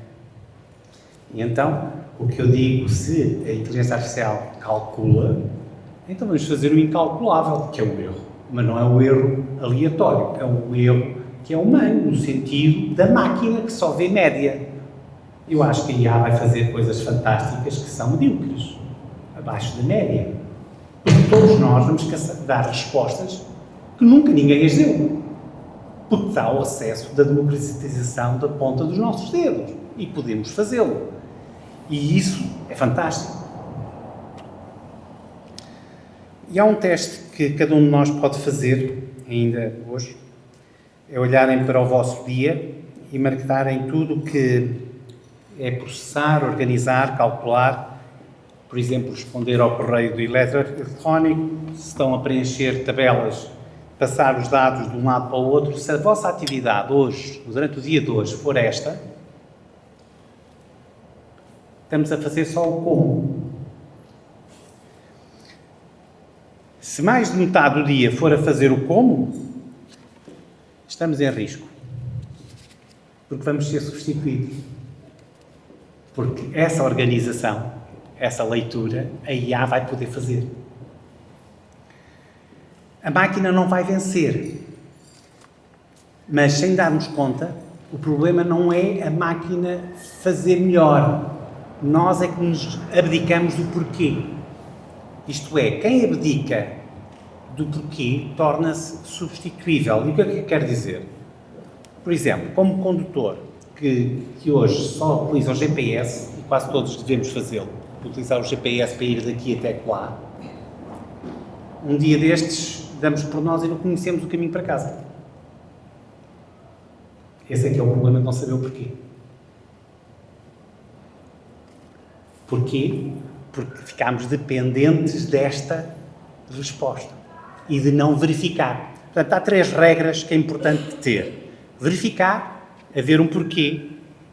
E então, o que eu digo, se a inteligência artificial calcula, então vamos fazer o incalculável, que é o erro. Mas não é o erro aleatório, é um erro que é humano, no sentido da máquina que só vê média. Eu acho que a IA vai fazer coisas fantásticas que são medíocres, abaixo da média. Porque todos nós vamos dar respostas que nunca ninguém as deu. Porque dá o acesso da democratização da ponta dos nossos dedos. E podemos fazê-lo. E isso é fantástico. E há um teste que cada um de nós pode fazer, ainda hoje, é olharem para o vosso dia e marcarem tudo o que é processar, organizar, calcular, por exemplo, responder ao correio do eletrónico, se estão a preencher tabelas, passar os dados de um lado para o outro. Se a vossa atividade hoje, durante o dia de hoje, for esta, estamos a fazer só o como. Se mais de metade do dia for a fazer o como, estamos em risco. Porque vamos ser substituídos. Porque essa organização, essa leitura, a IA vai poder fazer. A máquina não vai vencer. Mas, sem darmos conta, o problema não é a máquina fazer melhor. Nós é que nos abdicamos do porquê. Isto é, quem abdica do porquê torna-se substituível. E o que é que quer dizer? Por exemplo, como condutor, que hoje só utiliza o GPS, e quase todos devemos fazê-lo, utilizar o GPS para ir daqui até lá, um dia destes damos por nós e não conhecemos o caminho para casa. Esse é que é o problema de não saber o porquê. Porquê? Porque ficámos dependentes desta resposta e de não verificar. Portanto, há 3 regras que é importante ter. Verificar, haver um porquê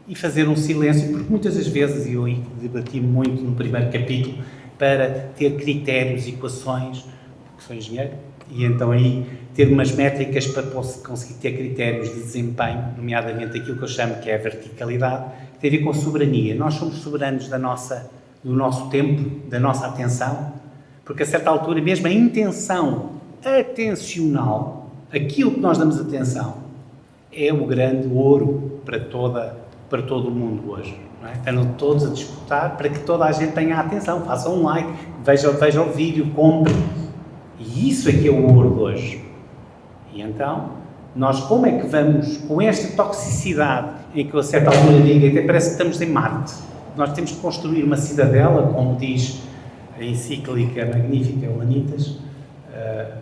e fazer um silêncio, porque muitas das vezes, e eu debati muito no primeiro capítulo, para ter critérios, equações, porque sou engenheiro, e então aí ter umas métricas para conseguir ter critérios de desempenho, nomeadamente aquilo que eu chamo que é a verticalidade, que tem a ver com a soberania. Nós somos soberanos do nosso tempo, da nossa atenção, porque a certa altura mesmo a intenção atencional, aquilo que nós damos atenção, é o grande ouro para todo o mundo hoje. Não é? Estão todos a disputar para que toda a gente tenha atenção, façam um like, vejam o vídeo, comprem. E isso é que é o ouro de hoje. E então, nós como é que vamos, com esta toxicidade, em que a certa altura digo, até parece que estamos em Marte, nós temos que construir uma cidadela, como diz a encíclica magnífica Humanitas,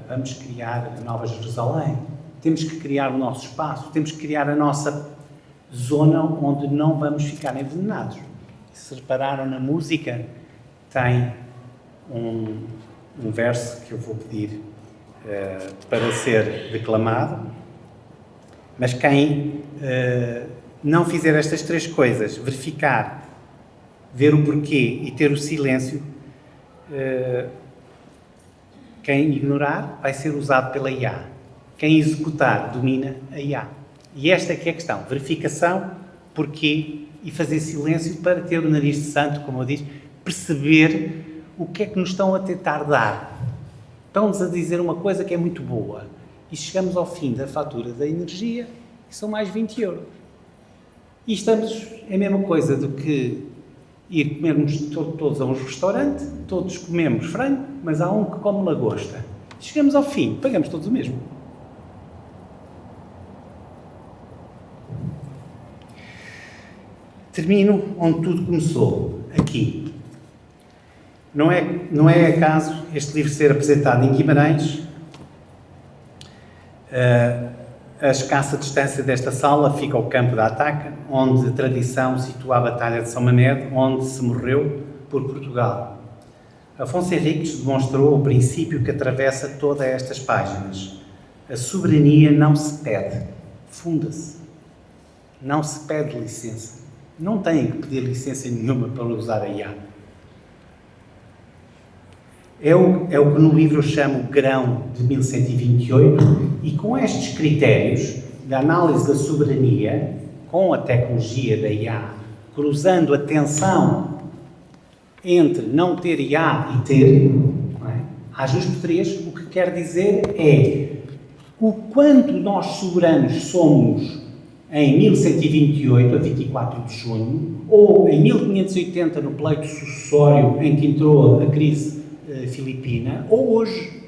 vamos criar a Nova Jerusalém, temos que criar o nosso espaço, temos que criar a nossa zona onde não vamos ficar envenenados. Se repararam na música, tem um verso que eu vou pedir para ser declamado, mas quem não fizer estas 3 coisas, verificar, ver o porquê e ter o silêncio, quem ignorar vai ser usado pela IA. Quem executar domina a IA. E esta é que é a questão. Verificação, porquê e fazer silêncio para ter o nariz de santo, como eu disse, perceber o que é que nos estão a tentar dar. Estão-nos a dizer uma coisa que é muito boa e chegamos ao fim da fatura da energia e são mais 20 euros. E estamos, é a mesma coisa do que ir comermos todos a um restaurante, todos comemos frango, mas há um que come lagosta. Chegamos ao fim, pagamos todos o mesmo. Termino onde tudo começou, aqui. Não é acaso este livro ser apresentado em Guimarães. A escassa distância desta sala fica o campo da Ataca, onde a tradição situa a Batalha de São Mamede, onde se morreu por Portugal. Afonso Henriques demonstrou o princípio que atravessa todas estas páginas. A soberania não se pede, funda-se. Não se pede licença. Não têm que pedir licença nenhuma para usar a IA. É o que no livro eu chamo grão de 1128 e com estes critérios da análise da soberania com a tecnologia da IA, cruzando a tensão entre não ter IA e ter, não é? Ajuste 3, o que quer dizer é o quanto nós soberanos somos em 1128, a 24 de junho, ou em 1580, no pleito sucessório em que entrou a crise filipina, ou hoje,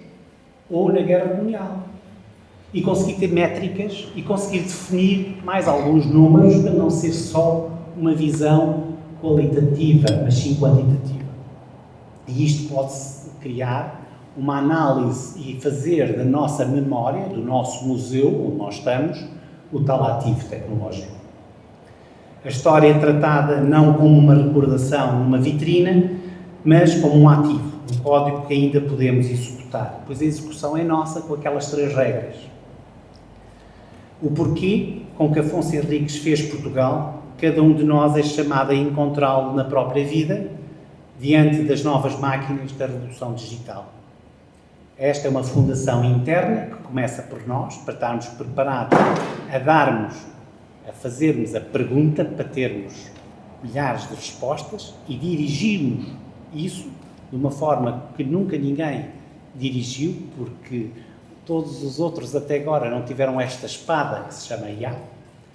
ou na Guerra Colonial. E conseguir ter métricas e conseguir definir mais alguns números para não ser só uma visão qualitativa, mas sim quantitativa. E isto pode-se criar uma análise e fazer da nossa memória, do nosso museu, onde nós estamos, o tal ativo tecnológico. A história é tratada não como uma recordação numa vitrina, mas como um ativo, um código que ainda podemos executar, pois a execução é nossa com aquelas 3 regras. O porquê com que Afonso Henriques fez Portugal, cada um de nós é chamado a encontrá-lo na própria vida, diante das novas máquinas da revolução digital. Esta é uma fundação interna que começa por nós, para estarmos preparados a fazermos a pergunta, para termos milhares de respostas e dirigirmos isso de uma forma que nunca ninguém dirigiu, porque todos os outros até agora não tiveram esta espada que se chama IA,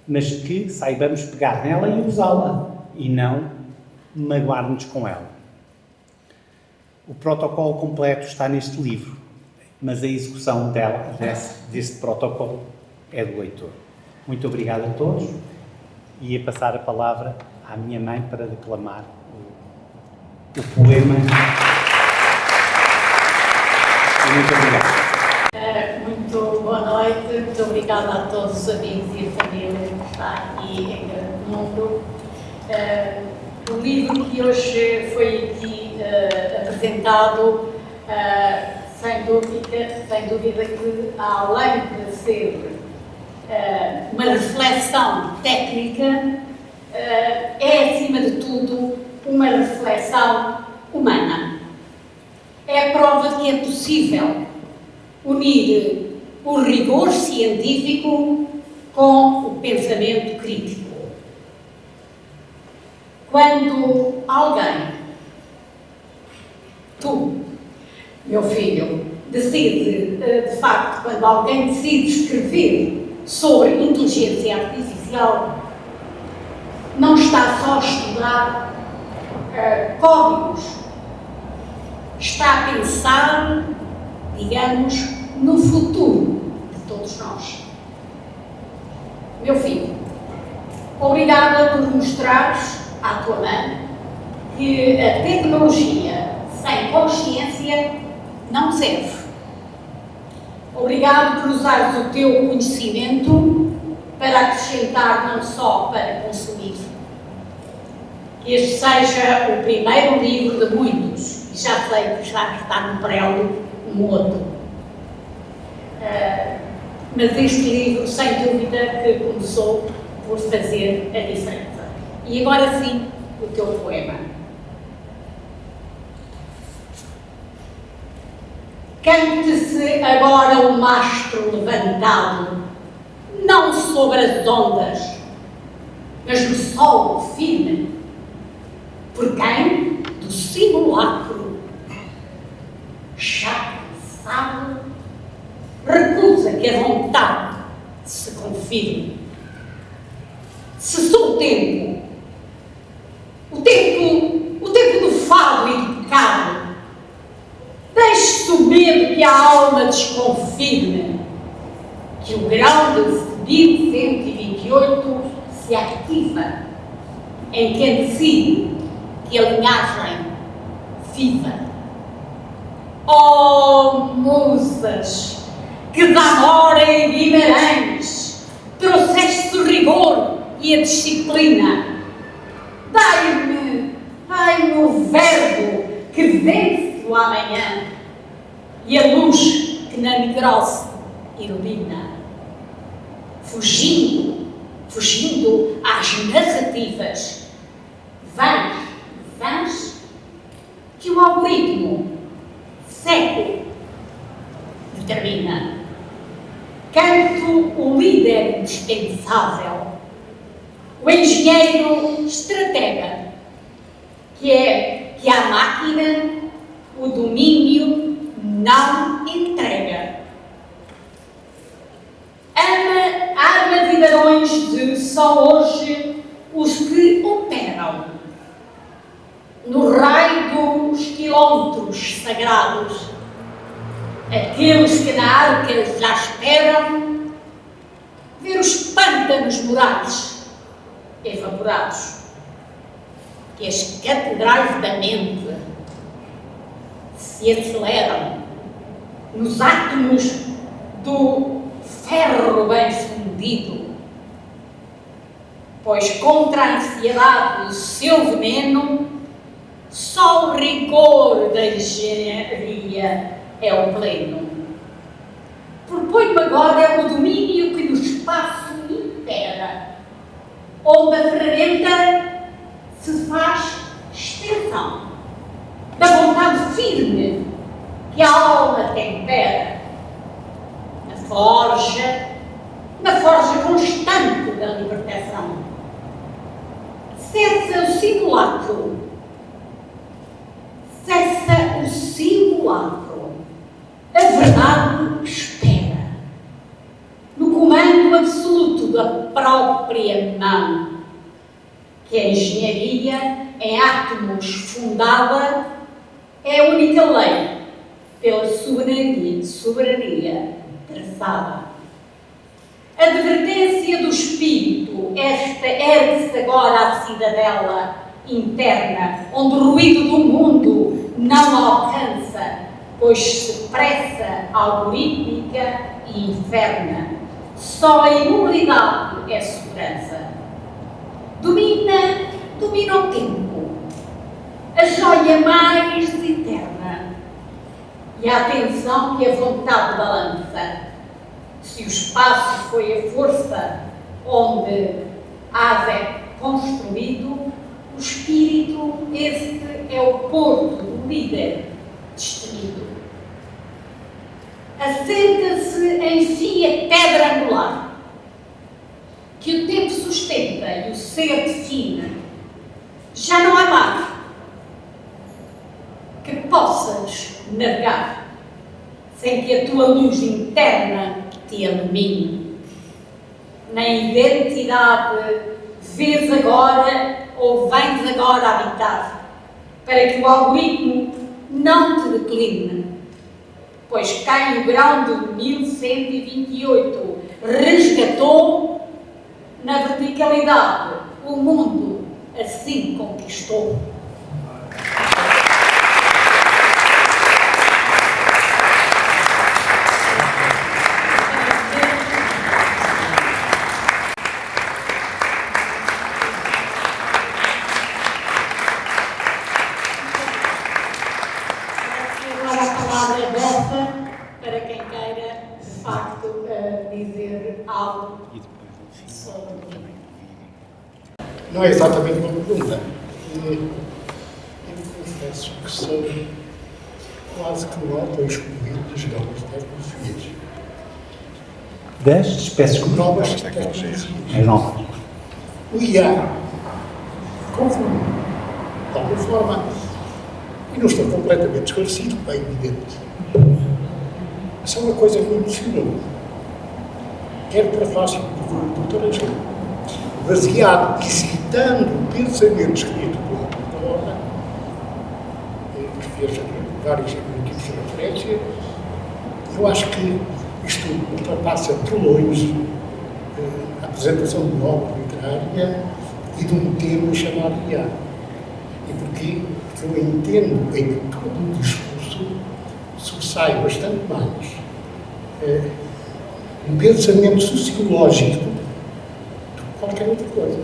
mas que saibamos pegar nela e usá-la e não magoar-nos com ela. O protocolo completo está neste livro, mas a execução deste protocolo é do leitor. Muito obrigado a todos e a passar a palavra à minha mãe para declamar o poema. Muito obrigado. Muito boa noite, muito obrigada a todos os amigos e a família que está aqui em grande número. O livro que hoje foi aqui apresentado, sem dúvida que, além de ser uma reflexão técnica, é, acima de tudo, uma reflexão humana. É a prova de que é possível unir o rigor científico com o pensamento crítico. Quando alguém, tu, meu filho, decide, de facto, quando alguém decide escrever sobre inteligência artificial, não está só a estudar códigos, está a pensar, digamos, no futuro de todos nós. Meu filho, obrigada por mostrares à tua mãe que a tecnologia sem consciência não serve. Obrigado por usares o teu conhecimento para acrescentar, não só para consumir. Que este seja o primeiro livro de muitos, e já sei que já está no prelo um outro. Mas este livro, sem dúvida, que começou por fazer a diferença. E agora sim, o teu poema. Cante-se agora o mastro levantado, não sobre as ondas, mas no sol firme. Por quem? Do simulacro. Já cansado, recusa que a vontade se confirme. Cessou o tempo do fado e do pecado. Deixe-se o medo que a alma desconfirme, que o grau de 1128 se ativa, em que decide que a linhagem viva. Oh, musas, que da Amora e Guimarães trouxeste o rigor e a disciplina, dai-me o verbo que vence o amanhã e a luz que na negrose ilumina. Fugindo às narrativas, vãs que o algoritmo cego determina. canto o líder indispensável, o engenheiro estratega, que à máquina o domínio não entrega. Arma de barões de só hoje os que operam no raio dos quilómetros sagrados, aqueles que na arca já esperam ver os pântanos morais evaporados, que as catedrais da mente se aceleram nos átomos do ferro bem fundido, pois contra a ansiedade e o seu veneno, só o rigor da engenharia é o pleno. Proponho agora o domínio que no espaço impera, onde a ferramenta se faz extensão da vontade firme que a alma tempera, na forja constante da libertação. Cessa o simulacro, a verdade espera, no comando absoluto da própria mão, que a engenharia em átomos fundada é a única lei pela soberania traçada. Advertência do espírito, esta ergue-se agora à cidadela interna, onde o ruído do mundo não alcança, pois se pressa algorítmica e inferna. Só a imobilidade é segurança. Domina o tempo, a joia mais eterna, e a atenção que a vontade balança. Se o espaço foi a força onde há é construído, o espírito, esse é o porto do líder destemido. Assenta-se em si a pedra angular, que o tempo sustenta e o ser define. Já não há mar que possas navegar sem que a tua luz interna te ilumine. Na identidade vês agora ou vens agora habitar, para que o algoritmo não te decline, pois cai o grão de 1128 resgatou na verticalidade o mundo, assim conquistou. Não é exatamente uma pergunta. Eu confesso que sou quase que no auto-excluído das novas tecnologias. Das espécies como Novas tecnologias. as novas. O IA, conforme, de alguma forma, e não estou completamente esclarecido, é evidente, mas é uma coisa que me emocionou. Quero para falar sobre o doutor Angelo, baseado e citando o pensamento escrito por Paula, que fez vários tipos de referência. Eu acho que isto ultrapassa de longe a apresentação de uma obra literária e de um tema chamado IA. E porquê? Porque eu entendo em que todo o discurso sobressai bastante mais um pensamento sociológico do que qualquer outra coisa.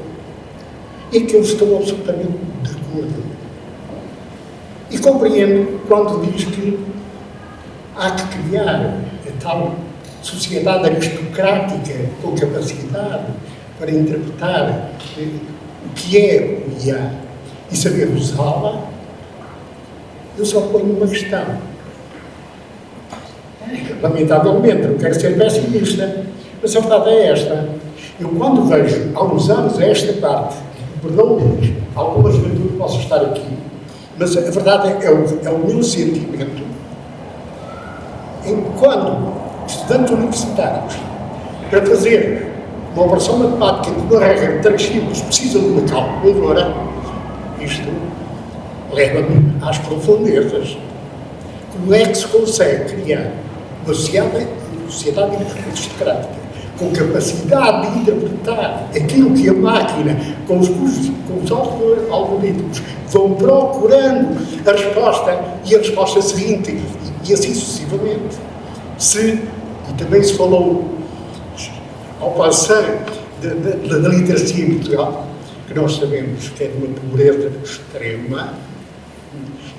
E que eu estou absolutamente de acordo. E compreendo quando diz que há que criar a tal sociedade aristocrática com capacidade para interpretar o que é o IA e saber usá-la. Eu só ponho uma questão. lamentavelmente, não quero ser pessimista, mas a verdade é esta. Eu, quando vejo, há uns anos, a esta parte, perdão-me, alguma juventude possa estar aqui, mas a verdade é o meu sentimento, enquanto estudantes universitários, para fazer uma operação matemática de uma regra de 3 simples, precisam de uma calculadora, isto leva-me às profundezas. Como é que se consegue criar uma sociedade aristocrática com capacidade de interpretar aquilo que a máquina, com os algoritmos, vão procurando a resposta e a resposta seguinte, e assim sucessivamente. E também se falou ao passar da literacia em Portugal, que nós sabemos que é de uma pobreza extrema,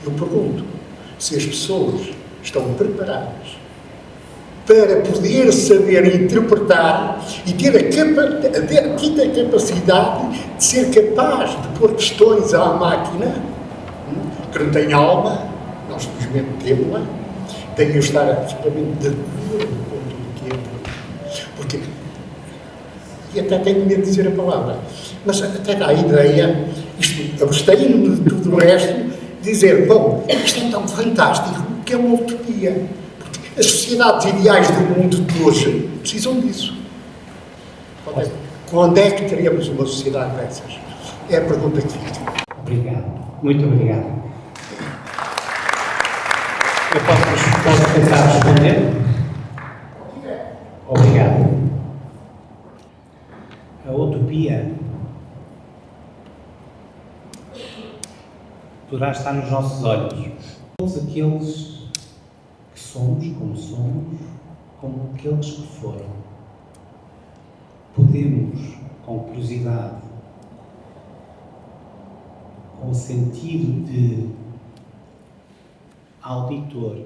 eu pergunto se as pessoas estão preparadas para poder saber interpretar e ter a capacidade de ser capaz de pôr questões à máquina, que não tem alma, nós felizmente temos-la, tem que estar absolutamente de acordo com tudo o que é. Porque, e até tenho medo de dizer a palavra, mas até dá a ideia, isto abstém-me de tudo o resto, dizer, bom, isto é tão fantástico que é uma utopia. Porque as sociedades ideais do mundo de hoje precisam disso. Quando é que teremos uma sociedade dessas? É a pergunta que fica. Obrigado. Muito obrigado. Eu posso tentar responder? Obrigado. A utopia poderá estar nos nossos olhos. Todos aqueles que somos, como aqueles que foram. Podemos, com curiosidade, com o sentido de auditor,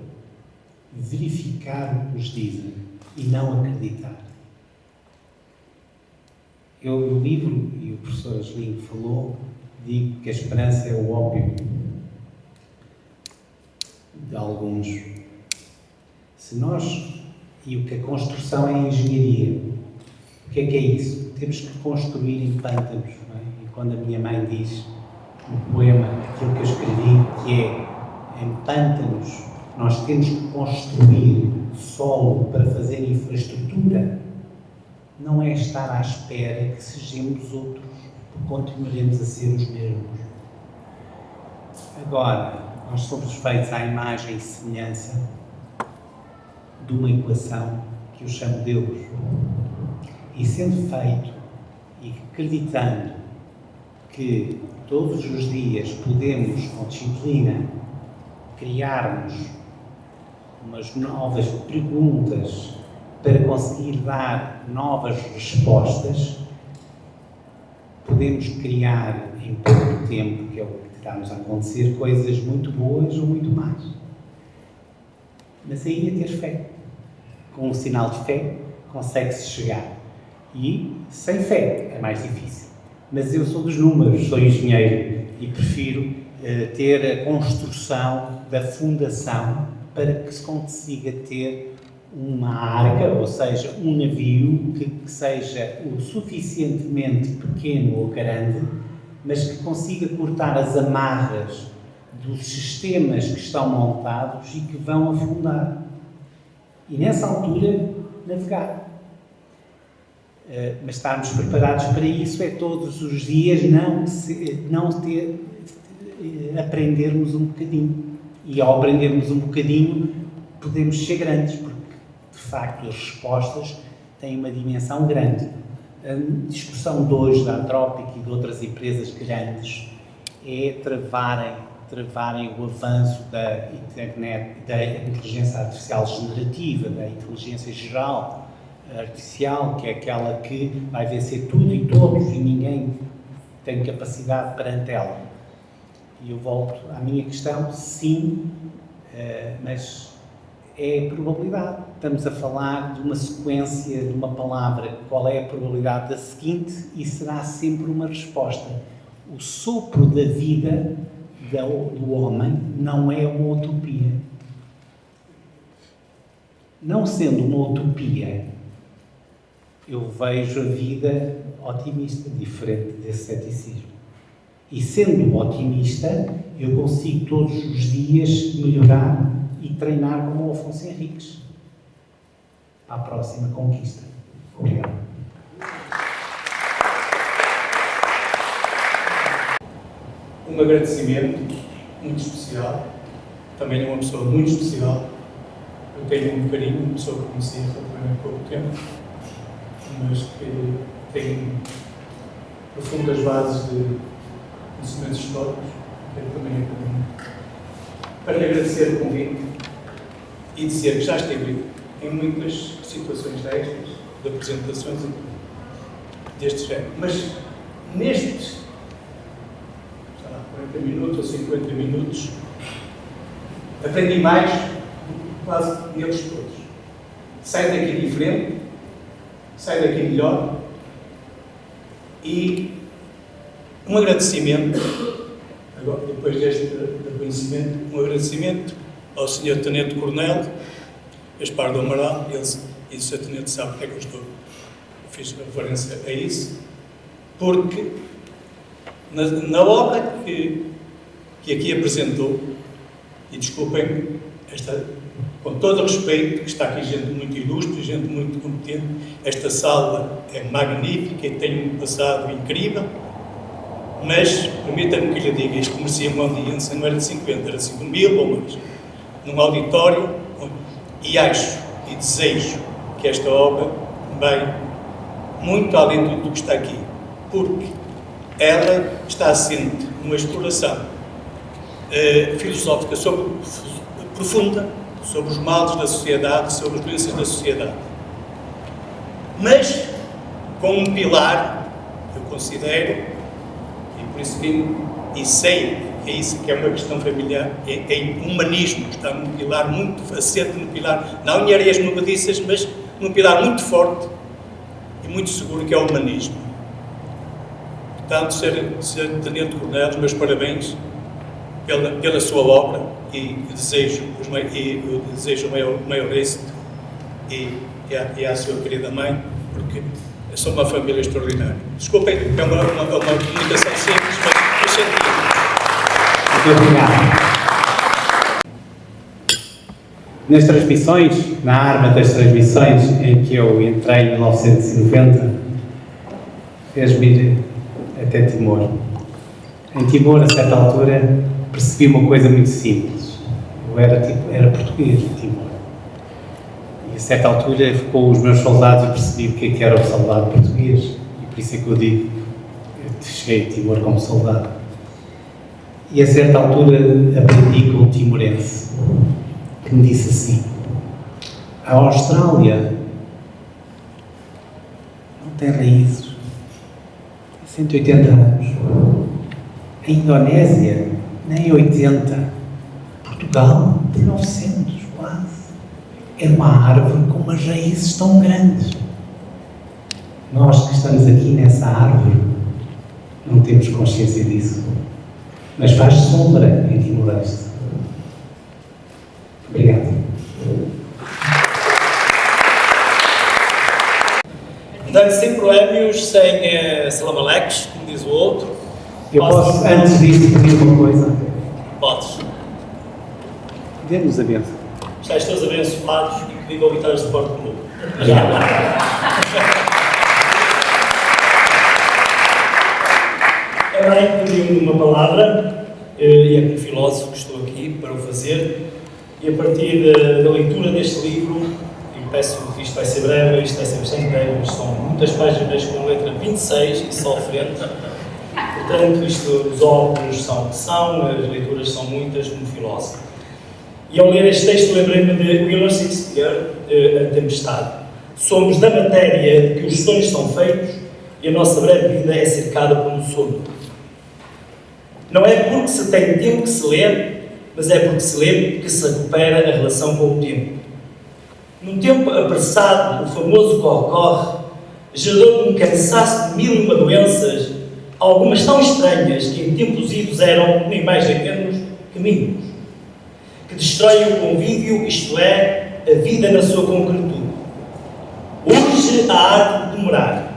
verificar o que nos dizem e não acreditar. Eu, no livro, e o professor Angelim falou, digo que a esperança é o ópio de alguns. Se nós, e o que a construção é a engenharia, o que é isso? Temos que construir em pântanos, não é? E quando a minha mãe diz no poema, aquilo que eu escrevi, que é em pântanos, nós temos que construir solo para fazer infraestrutura, não é estar à espera que sejamos outros, porque continuaremos a ser os mesmos. Agora, nós somos feitos à imagem e semelhança de uma equação que eu chamo Deus. E sendo feito e acreditando que todos os dias podemos, com disciplina, criarmos umas novas perguntas para conseguir dar novas respostas, podemos criar em pouco tempo, que é o que está-nos a acontecer, coisas muito boas ou muito más. Mas aí é ter fé. Com um sinal de fé, consegue-se chegar. E sem fé é mais difícil. Mas eu sou dos números, sou engenheiro e prefiro ter a construção da fundação para que se consiga ter uma arca, ou seja, um navio que seja o suficientemente pequeno ou grande, mas que consiga cortar as amarras dos sistemas que estão montados e que vão afundar. E nessa altura, navegar. Mas estarmos preparados para isso é todos os dias aprendermos um bocadinho. E ao aprendermos um bocadinho, podemos ser grandes, porque, de facto, as respostas têm uma dimensão grande. A discussão de hoje da Anthropic e de outras empresas grandes é travarem o avanço da internet, da inteligência artificial generativa, da inteligência geral artificial, que é aquela que vai vencer tudo e todos e ninguém tem capacidade perante ela. E eu volto à minha questão, sim, mas é a probabilidade. Estamos a falar de uma sequência, de uma palavra, qual é a probabilidade da seguinte, e será sempre uma resposta. O sopro da vida do homem não é uma utopia. não sendo uma utopia, eu vejo a vida otimista, diferente desse ceticismo. E sendo otimista, eu consigo todos os dias melhorar e treinar como o Afonso Henriques. À próxima conquista. Obrigado. Um agradecimento muito especial, também é uma pessoa muito especial. Eu tenho um carinho, uma pessoa que conheci há relativamente pouco tempo, mas que tem profundas bases de conhecimentos históricos, que também é para mim. Para lhe agradecer o convite e dizer que já esteve em muitas situações destas, de apresentações deste género, mas nestes 40 minutos ou 50 minutos, aprendi mais do que quase neles todos. Saio daqui diferente, saio daqui melhor e um agradecimento, agora, depois deste reconhecimento, um agradecimento ao Sr. Tenente Coronel Gaspar do Amaral, e o Sr. Tenente sabe porque é que eu fiz referência a isso, porque na obra que aqui apresentou, e desculpem, com todo o respeito, que está aqui gente muito ilustre, gente muito competente, esta sala é magnífica e tem um passado incrível, mas permita-me que lhe diga, isto merecia uma audiência, não era de 50, era de 5.000 ou mais, num auditório, e acho e desejo que esta obra vai muito além do que está aqui, porque ela está assente numa exploração filosófica profunda sobre os males da sociedade, sobre as doenças da sociedade. Mas, com um pilar, eu considero, e por isso e sei que é isso que é uma questão familiar, é humanismo, está num pilar muito assente, num pilar, não em areias movediças, mas num pilar muito forte e muito seguro, que é o humanismo. Portanto, Sr. Tenente Coronel, os meus parabéns pela sua obra e desejo o maior êxito e à sua querida mãe, porque sou uma família extraordinária. Desculpem, é uma comunicação simples, mas eu senti. Muito obrigado. Nas transmissões, na arma das transmissões em que eu entrei em 1990, fez-me ir até Timor. Em Timor, a certa altura, percebi uma coisa muito simples. Eu era português em Timor. E a certa altura, com os meus soldados, eu percebi o que era o soldado português. E por isso é que eu digo, eu cheguei a Timor como soldado. E a certa altura, aprendi com um timorense, que me disse assim: a Austrália não tem raízes. 180 anos. A Indonésia, nem 80. Portugal, de 900, quase. É uma árvore com umas raízes tão grandes. Nós que estamos aqui nessa árvore, não temos consciência disso. Mas faz sombra em Timor-Leste. Obrigado. Dando sem prémios, sem salamaleques, como diz o outro. Eu posso, antes disso, pedir uma coisa? Podes. Dê-nos a bênção. Estais todos abençoados e que digam vitórias de Porto Mundo. Também pediu-me uma palavra, e é como filósofo que estou aqui para o fazer, e a partir da leitura deste livro, e peço que isto vai ser breve, isto vai ser bastante breve, são muitas páginas com letra 26 e só à frente, portanto, os óculos são o que são, as leituras são muitas como filósofo. E ao ler este texto lembrei-me de William Shakespeare, A Tempestade. Somos da matéria de que os sonhos são feitos e a nossa breve vida é cercada por um sono. Não é porque se tem tempo que se lê, mas é porque se lê que se recupera a relação com o tempo. Num tempo apressado, o famoso corre-corre gerou um cansaço de 1001 doenças, algumas tão estranhas que em tempos idos eram, nem mais nem menos, que mínimos, que destroem o convívio, isto é, a vida na sua concretude. Urge a arte de demorar,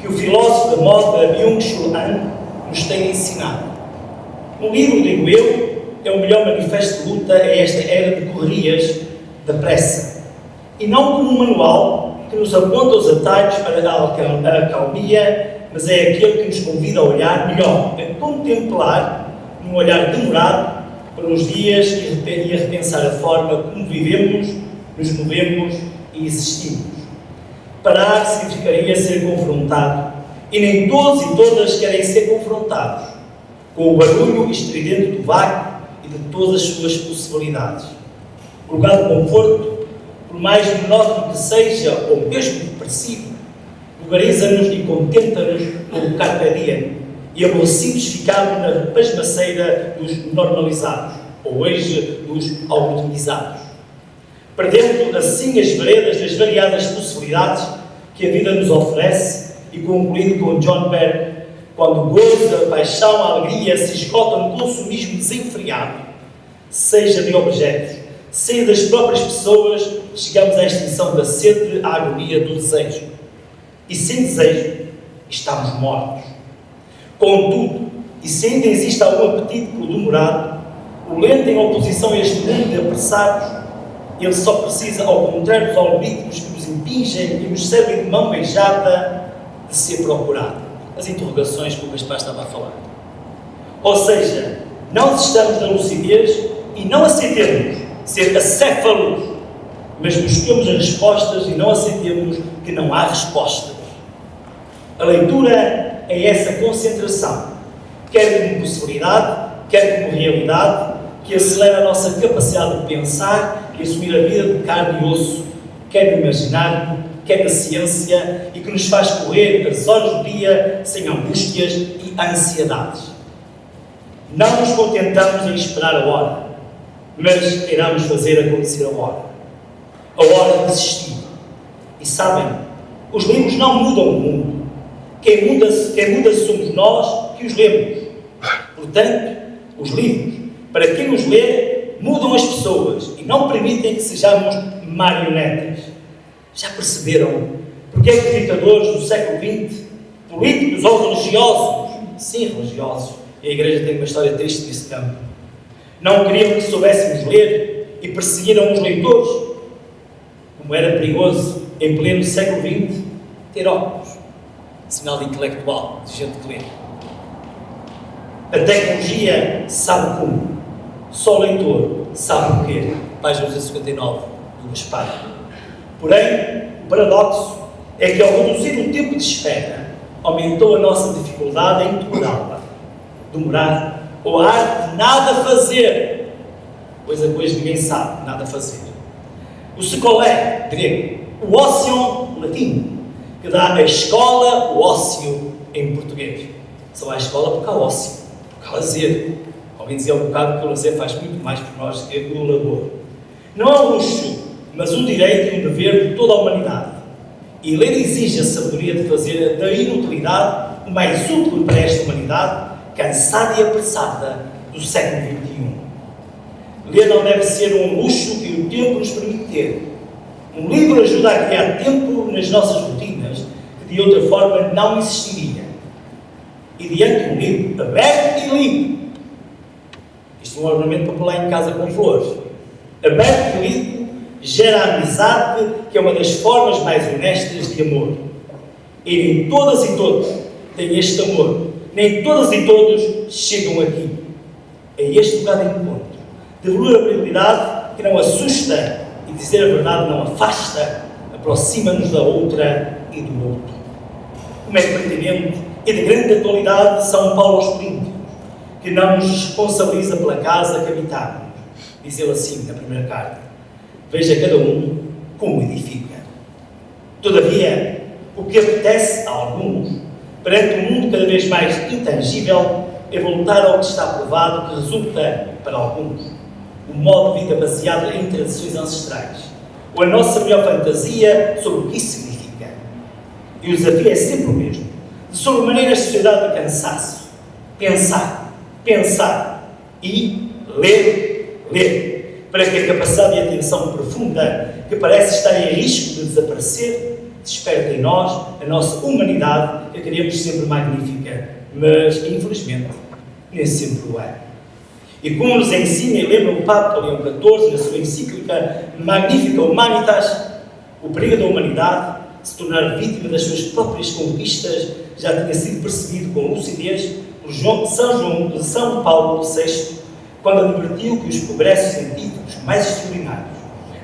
que o filósofo da moda Byung-Chul Han nos tem ensinado. Um livro, digo eu, é o melhor manifesto de luta a esta era de correrias da pressa, e não como um manual que nos aponta os atalhos para a acalmia, mas é aquele que nos convida a olhar melhor, a contemplar, num olhar demorado, para os dias e a repensar a forma como vivemos, nos movemos e existimos. Parar significaria ser confrontado, e nem todos e todas querem ser confrontados com o barulho estridente do vácuo e de todas as suas possibilidades. O lugar de conforto, por mais monótono que seja, ou mesmo depressivo, localiza-nos e contenta-nos com o carpe diem, e aborrecidos ficamos na pasmaceira dos normalizados, ou hoje dos algotinizados. Perdendo assim as veredas das variadas possibilidades que a vida nos oferece, e concluindo com John Berg, quando o gozo, a paixão, a alegria se esgotam no consumismo desenfreado, seja de objetos, seja das próprias pessoas, chegamos à extinção da sede, à agonia do desejo. E sem desejo, estamos mortos. Contudo, e se ainda existe algum apetite pelo demorado, o lento em oposição a este mundo de apressados, ele só precisa, ao contrário dos algoritmos que nos impingem e nos servem de mão beijada, de ser procurado. As interrogações que o Gaspar estava a falar. Ou seja, não desistamos da lucidez e não aceitemos ser acéfalos, mas busquemos as respostas e não aceitemos que não há respostas. A leitura é essa concentração, quer como possibilidade, quer como realidade, que acelera a nossa capacidade de pensar e assumir a vida de carne e osso, quer no imaginário, quer na ciência, e que nos faz correr as horas do dia sem angústias e ansiedades. Não nos contentamos em esperar a hora, mas queiramos fazer acontecer a hora de existir. E sabem, os livros não mudam o mundo. Quem muda somos nós que os lemos. Portanto, os livros, para quem os lê, mudam as pessoas e não permitem que sejamos marionetas. Já perceberam porque é que os ditadores do século XX, políticos ou religiosos, sim, religiosos, e a Igreja tem uma história triste nesse campo, não queriam que soubéssemos ler e perseguiram os leitores? Como era perigoso, em pleno século XX, ter óculos, sinal de intelectual, de gente que lê. A tecnologia sabe como, só o leitor sabe o quê. Página 259 do Gaspar. Porém, o paradoxo é que, ao reduzir o tempo de espera, aumentou a nossa dificuldade em tolerá-la, demorar, ou a arte de nada fazer, coisa que hoje ninguém sabe, nada fazer. O secolé, grego, o ócio, latim, que dá a escola, o ócio, em português. Só há escola porque há ócio, porque há lazer. Alguém dizia um bocado que o lazer faz muito mais por nós do que o labor. Não é um luxo, mas um direito e um dever de toda a humanidade. E ler exige a sabedoria de fazer da inutilidade o mais útil para esta humanidade, cansada e apressada do século XXI. Ler não deve ser um luxo que o tempo nos permite ter. Um livro ajuda a criar tempo nas nossas rotinas, que de outra forma não existiria. E diante de um livro aberto e limpo, isto é um ornamento para lá em casa com flores, aberto e limpo, gera a amizade, que é uma das formas mais honestas de amor. E nem todas e todos têm este amor, nem todas e todos chegam aqui. É este lugar de encontro, de vulnerabilidade que não assusta e, dizer a verdade, não afasta, aproxima-nos da outra e do outro. Como é pertinente e de grande atualidade de São Paulo aos Coríntios, que não nos responsabiliza pela casa que habitamos. Diz ele assim na primeira carta: veja cada um como edifica. Todavia, o que apetece a alguns, perante um mundo cada vez mais intangível, é voltar ao que está provado que resulta, para alguns, um modo de vida baseado em tradições ancestrais, ou a nossa melhor fantasia sobre o que isso significa. E o desafio é sempre o mesmo, de sobremaneira a sociedade do cansaço. Pensar e ler. para que a capacidade de atenção profunda, que parece estar em risco de desaparecer, desperte em nós a nossa humanidade, que queremos sempre magnífica, mas, infelizmente, nem sempre o é. E como nos ensina e lembra o Papa Leão XIV, na sua encíclica Magnifica Humanitas, o perigo da humanidade, se tornar vítima das suas próprias conquistas, já tinha sido percebido com lucidez por São Paulo VI, quando advertiu que os progressos científicos mais extraordinários,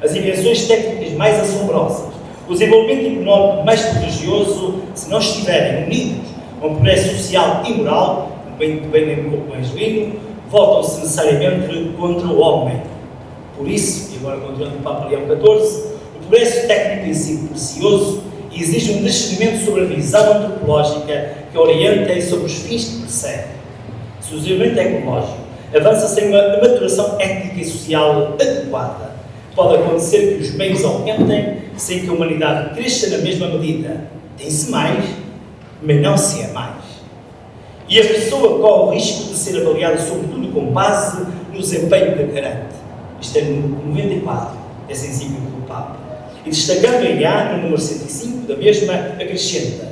as invenções técnicas mais assombrosas, o desenvolvimento económico mais prodigioso, se não estiverem unidos a um progresso social e moral, bem lembrou o Angelino, voltam-se necessariamente contra o homem. Por isso, e agora continuando o Papa Leão XIV, o progresso técnico em si precioso exige um discernimento sobre a visão antropológica que orienta e sobre os fins que persegue. Se o desenvolvimento tecnológico avança sem uma maturação ética e social adequada, pode acontecer que os meios aumentem sem que a humanidade cresça na mesma medida. Tem-se mais, mas não se é mais. E a pessoa corre o risco de ser avaliada sobretudo com base no desempenho que garante. Isto é no 94, essa encíclica do Papa. E destacando a IA, no número 105 da mesma, acrescenta: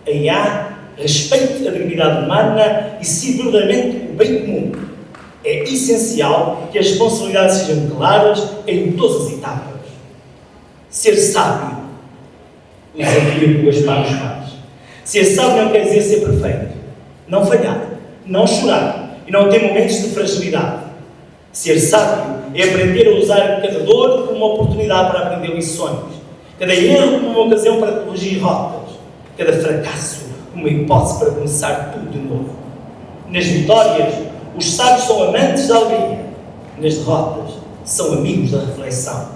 a IA respeite a dignidade humana e siga verdadeiramente o bem comum. É essencial que as responsabilidades sejam claras em todas as etapas. Ser sábio, o desafio que o Gaspar nos faz. Ser sábio não quer dizer ser perfeito. Não falhar, não chorar e não ter momentos de fragilidade. Ser sábio é aprender a usar cada dor como uma oportunidade para aprender lições, cada erro como uma ocasião para corrigir rotas, cada fracasso como uma hipótese para começar tudo de novo. Nas vitórias, os sábios são amantes da alegria. Nas derrotas, são amigos da reflexão.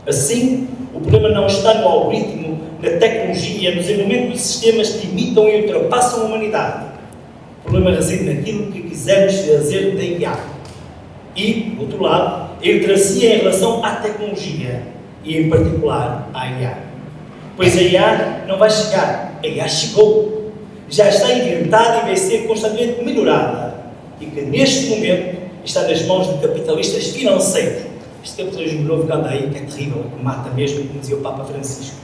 Assim, o problema não está no algoritmo, na tecnologia, no desenvolvimento de sistemas que imitam e ultrapassam a humanidade. O problema reside naquilo que quisermos fazer da IA. E, por outro lado, a iliteracia em relação à tecnologia e, em particular, à IA. Pois a IA não vai chegar. A IA chegou. Já está inventada e vai ser constantemente melhorada. E que, neste momento, está nas mãos de capitalistas financeiros. Este capitalismo novo que anda aí, que é terrível, que mata mesmo, como dizia o Papa Francisco.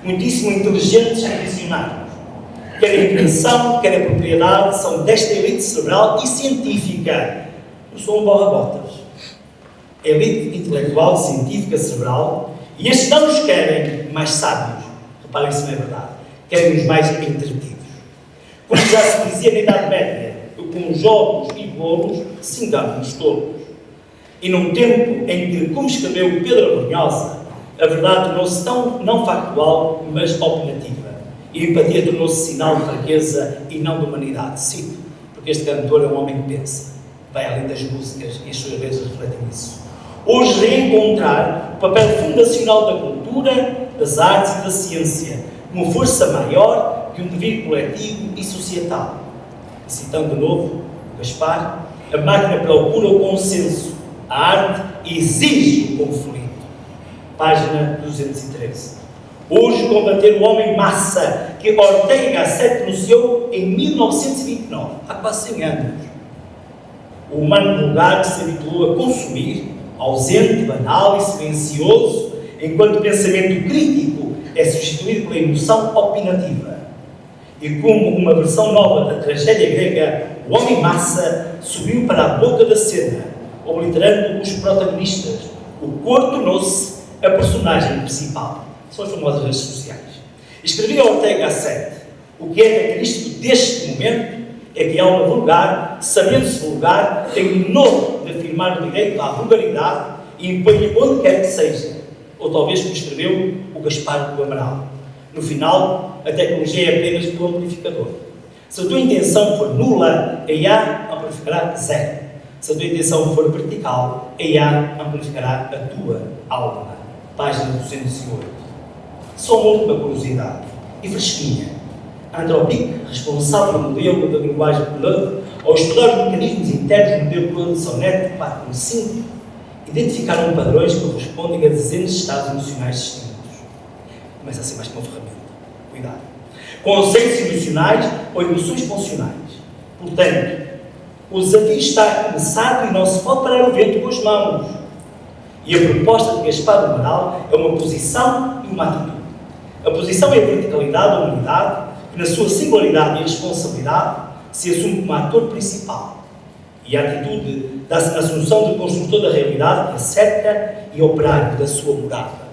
Muitíssimo inteligentes e visionários. Quer a invenção, quer a propriedade, são desta elite cerebral e científica. Não sou um borra-botas. A elite intelectual, científica, cerebral, e estes não nos querem mais sábios. Reparem se não é verdade. Querem-nos mais entretidos. Como já se dizia na Idade Média, com jogos e bolos se enganam os tolos. E num tempo em que, como escreveu Pedro Abrunhosa, a verdade tornou-se tão não factual, mas opinativa. E a empatia tornou-se sinal de fraqueza e não de humanidade. Cito, porque este cantor é um homem que pensa. Vai além das músicas e as suas letras refletem isso. Hoje reencontrar o papel fundacional da cultura, das artes e da ciência, como força maior que um dever coletivo e societal. E citando de novo Gaspar, a máquina procura o consenso, a arte exige o conflito. Página 213. Hoje combater o homem massa que Ortega y Gasset denunciou em 1929, há quase 100 anos. O humano vulgar que se habituou a consumir, ausente, banal e silencioso, enquanto o pensamento crítico é substituído pela emoção opinativa. E como uma versão nova da tragédia grega, o homem massa subiu para a boca da cena, obliterando os protagonistas. O corpo tornou-se a personagem principal. São as famosas redes sociais. Escrevia Ortega y Gasset: o que é característico deste momento é que a alma vulgar, sabendo-se vulgar, tem o novo de afirmar o direito à vulgaridade e impõe onde quer que seja. Ou talvez, como escreveu o Gaspar do Amaral: no final, a tecnologia é apenas um amplificador. Se a tua intenção for nula, a IA amplificará zero. Se a tua intenção for vertical, a IA amplificará a tua alma. Página 208. Só uma última curiosidade, e fresquinha. Andropic, responsável pelo modelo da linguagem Claude, ao estudar os mecanismos internos do modelo Claude Sonnet 4.5, identificaram padrões que correspondem a dezenas de estados emocionais distintos. Começa a ser mais que uma ferramenta. Cuidado. Conceitos emocionais ou emoções funcionais. Portanto, o desafio está começado e não se pode parar o vento com as mãos. E a proposta de Gaspar do Amaral é uma posição e uma atitude. A posição é a verticalidade da humanidade, que na sua singularidade e responsabilidade se assume como ator principal. E a atitude dá-se na assunção de construtor da realidade que acerca e operário da sua morada.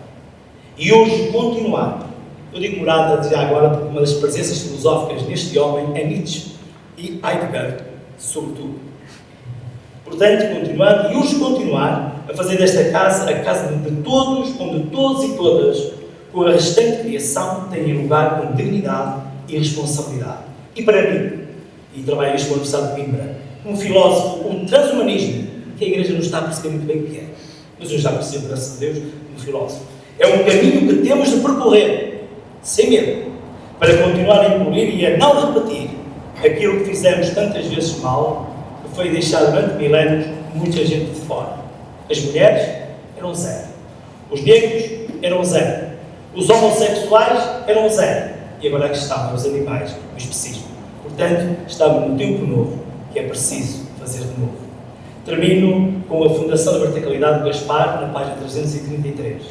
E hoje continuar. Eu digo morada já agora porque uma das presenças filosóficas neste homem é Nietzsche e Heidegger, sobretudo. Portanto, continuar e hoje continuar a fazer desta casa a casa de todos, onde todos e todas, com a restante criação, têm lugar com dignidade e responsabilidade. E para mim, e trabalho isto com a Universidade de Coimbra, um filósofo, um transhumanismo, que a Igreja não está a perceber muito bem o que é, mas eu já percebo, graças a Deus, um filósofo. É um caminho que temos de percorrer, sem medo, para continuar a evoluir e a não repetir aquilo que fizemos tantas vezes mal, que foi deixar durante milénios muita gente de fora. As mulheres eram zero. Os negros eram zero. Os homossexuais eram zero. E agora aqui estão os animais, o especismo. Portanto, estamos num tempo novo, que é preciso fazer de novo. Termino com a Fundação da Verticalidade de Gaspar, na página 333.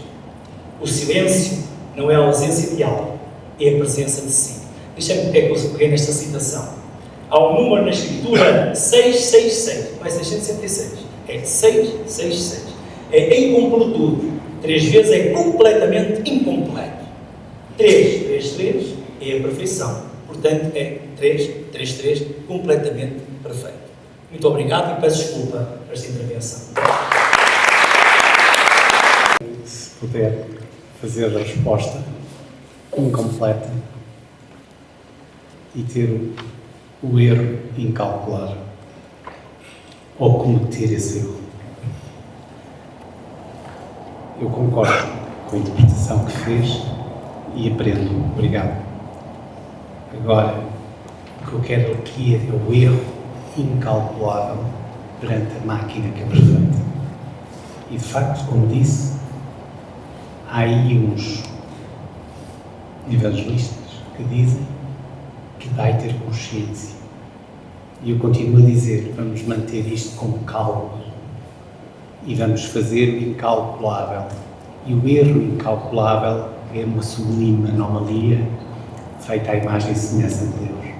O silêncio não é a ausência de algo, é a presença de si. Deixa-me porque é que eu peguei nesta citação. Há um número na escritura 666, não é 666, é 666. É incompletude. 3 vezes é completamente incompleto. 3 é a perfeição. Portanto, é 3 completamente perfeito. Muito obrigado e peço desculpa por esta intervenção. Se puder fazer a resposta incompleta e ter o erro incalculável ou cometer esse erro. Eu concordo com a interpretação que fez e aprendo. Obrigado. Agora, o que eu quero aqui é o erro incalculável perante a máquina que é perfeita. E, de facto, como disse, há aí uns evangelistas que dizem que vai ter consciência. E eu continuo a dizer, vamos manter isto como cálculo e vamos fazer o incalculável. E o erro incalculável é uma sublime anomalia feita à imagem e semelhança de Deus.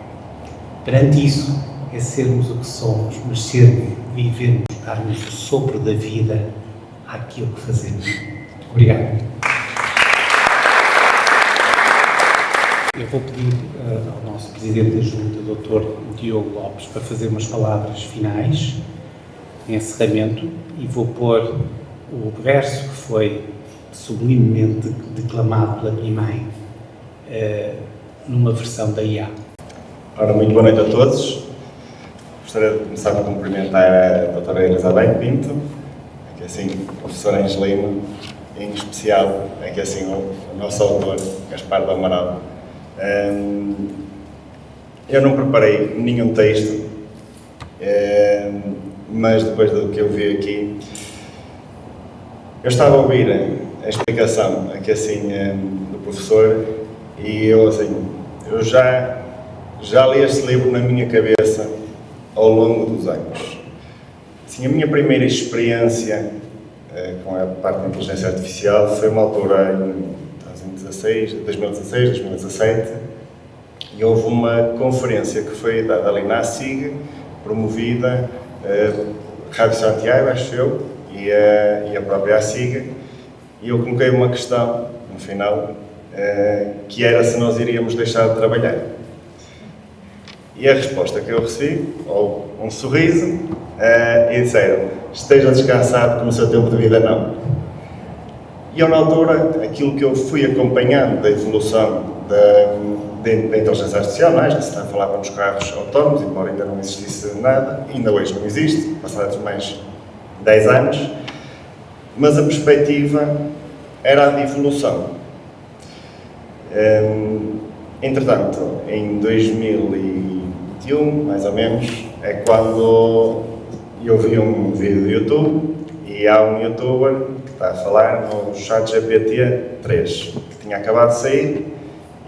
Perante isso, é sermos o que somos, mas sermos, vivermos, darmos o sopro da vida àquilo que fazemos. Obrigado. Eu vou pedir ao nosso Presidente da Junta, Dr. Diogo Lopes, para fazer umas palavras finais, em encerramento, e vou pôr o verso que foi sublimemente declamado pela minha mãe, numa versão da IA. Ora, muito boa noite a todos. Gostaria de começar por cumprimentar a doutora Elizabeth Pinto, que assim, a professora Angelina, em especial, que assim, o nosso autor, Gaspar do Amaral. Eu não preparei nenhum texto, mas depois do que eu vi aqui, eu estava a ouvir a explicação aqui assim do professor e eu assim, eu já li este livro na minha cabeça ao longo dos anos. Assim, a minha primeira experiência com a parte da inteligência artificial foi uma altura em 2016, 2017, e houve uma conferência que foi dada ali na ASIG, promovida Rádio Santiago, acho eu, e a própria ASIG, e eu coloquei uma questão, no final, que era se nós iríamos deixar de trabalhar. E a resposta que eu recebi, ou um sorriso, e disseram, esteja descansado que no seu tempo de vida não. E eu, na altura, aquilo que eu fui acompanhando da evolução da inteligência artificial, não é? Já se está a falar nos carros autónomos, embora ainda não existisse nada, ainda hoje não existe, passados mais 10 anos, mas a perspectiva era a de evolução. Entretanto, em 2021, mais ou menos, é quando eu vi um vídeo do YouTube e há um youtuber que está a falar no ChatGPT 3, que tinha acabado de sair,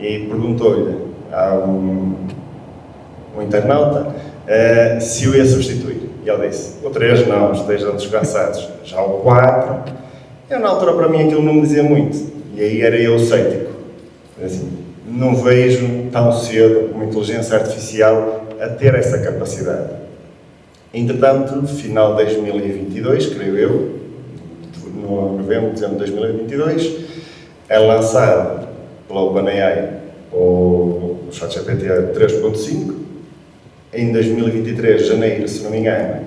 e perguntou-lhe a um internauta se o ia substituir. E ele disse, o 3 não, estejam descansados. Já o 4 Eu, na altura, para mim, aquilo não me dizia muito. E aí era eu cético. Assim, não vejo tão cedo uma inteligência artificial a ter essa capacidade. Entretanto, final de 2022, creio eu, no novembro, dezembro de 2022, é lançado pela OpenAI o ChatGPT 3.5. Em 2023, janeiro, se não me engano,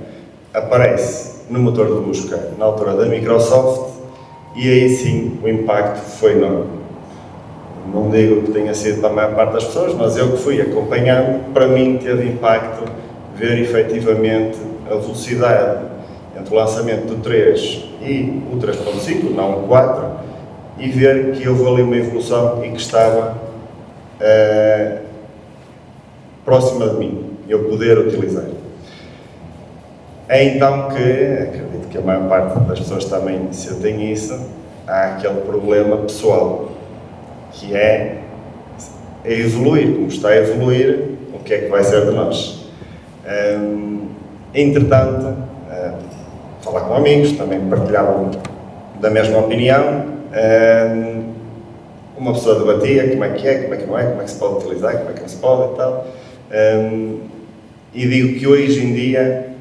aparece no motor de busca, na altura da Microsoft, e aí sim o impacto foi enorme. Não digo que tenha sido para a maior parte das pessoas, mas eu que fui acompanhando, para mim teve impacto ver efetivamente a velocidade entre o lançamento do 3 e o 3.5, não o 4, e ver que houve ali uma evolução e que estava próxima de mim, eu poder utilizar. É então que, acredito que a maior parte das pessoas também sentem isso, há aquele problema pessoal, que é evoluir, como está a evoluir, o que é que vai ser de nós. Entretanto, falar com amigos, também partilhavam da mesma opinião, uma pessoa debatia como é que é, como é que não é, como é que se pode utilizar, como é que não se pode e tal, e digo que hoje em dia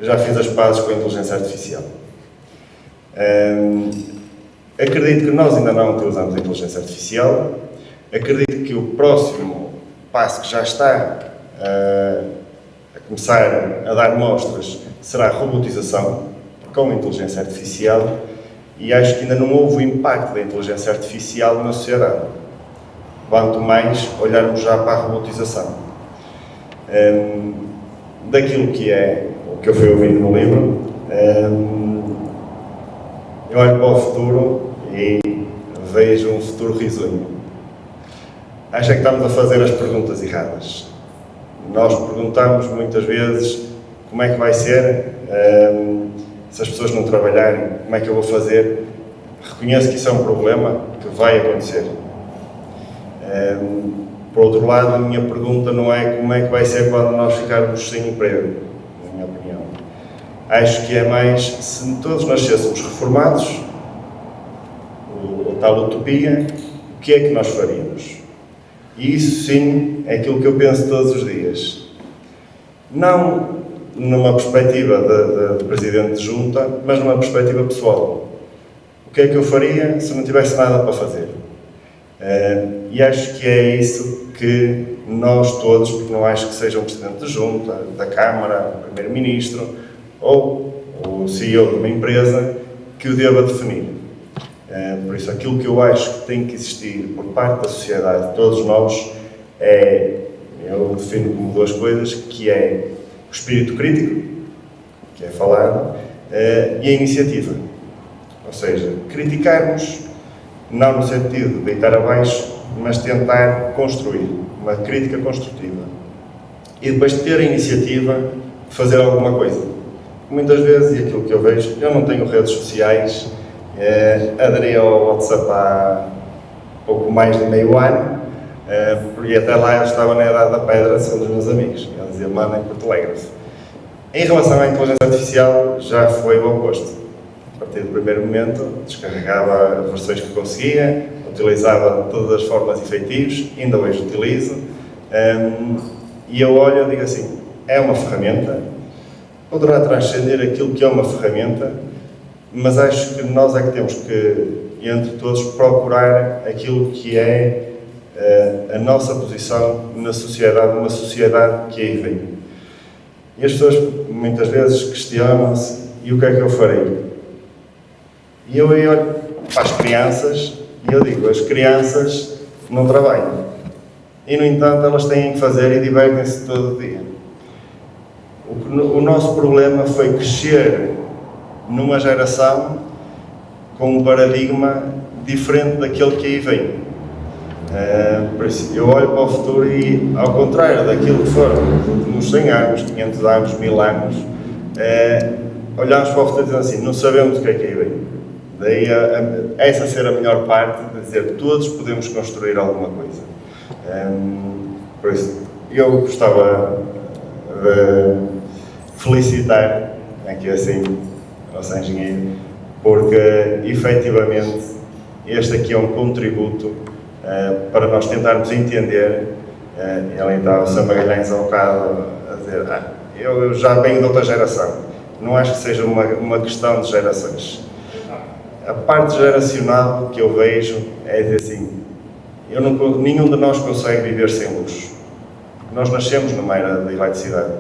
já fiz as pazes com a inteligência artificial. Acredito que nós ainda não utilizamos a inteligência artificial, acredito que o próximo passo que já está a começar a dar mostras será a robotização com a inteligência artificial, e acho que ainda não houve o impacto da inteligência artificial na sociedade, quanto mais olharmos já para a robotização. Daquilo que é o que eu fui ouvindo no livro, eu olho para o futuro e vejo um futuro risonho. Acho que estamos a fazer as perguntas erradas. Nós perguntamos muitas vezes como é que vai ser se as pessoas não trabalharem, como é que eu vou fazer. Reconheço que isso é um problema que vai acontecer. Por outro lado, a minha pergunta não é como é que vai ser quando nós ficarmos sem emprego, na minha opinião. Acho que é mais, se todos nascêssemos reformados, a tal utopia, o que é que nós faríamos? E isso sim é aquilo que eu penso todos os dias. Não numa perspectiva de presidente de junta, mas numa perspectiva pessoal. O que é que eu faria se não tivesse nada para fazer? E acho que é isso que nós todos, porque não acho que seja um presidente de junta, da Câmara, o primeiro-ministro ou o CEO de uma empresa que o deva definir. Por isso, aquilo que eu acho que tem que existir por parte da sociedade, de todos nós, eu defino como duas coisas, que é o espírito crítico, que é falado, e a iniciativa. Ou seja, criticarmos, não no sentido de deitar abaixo, mas tentar construir, uma crítica construtiva. E depois ter a iniciativa de fazer alguma coisa. Muitas vezes, e aquilo que eu vejo, eu não tenho redes sociais, aderi ao WhatsApp há pouco mais de meio ano, porque até lá eu estava na idade da pedra, são dos meus amigos, eles diziam, mandem por telégrafo. Em relação à inteligência artificial, já foi o oposto. A partir do primeiro momento, descarregava as versões que conseguia, utilizava de todas as formas efetivas, ainda hoje utilizo, e eu olho e digo assim, é uma ferramenta, poderá transcender aquilo que é uma ferramenta, mas acho que nós é que temos que, entre todos, procurar aquilo que é a nossa posição na sociedade, uma sociedade que aí vem. E as pessoas muitas vezes questionam-se, e o que é que eu farei? E eu aí olho para as crianças e eu digo, as crianças não trabalham. E, no entanto, elas têm que fazer e divertem-se todo o dia. O nosso problema foi crescer numa geração com um paradigma diferente daquele que aí vem. Por isso, eu olho para o futuro e, ao contrário daquilo que foram os últimos 100 anos, 500 anos, 1000 anos, olhamos para o futuro e dizemos assim, não sabemos o que é que aí vem. Daí essa ser a melhor parte, de dizer todos podemos construir alguma coisa. Por isso, eu gostava de felicitar, aqui assim, o nosso engenheiro, porque efetivamente este aqui é um contributo para nós tentarmos entender. Ali está o Sr. Magalhães há um bocado a dizer, eu já venho de outra geração. Não acho que seja uma questão de gerações. A parte geracional que eu vejo é dizer assim, nenhum de nós consegue viver sem luz. Nós nascemos numa era de eletricidade.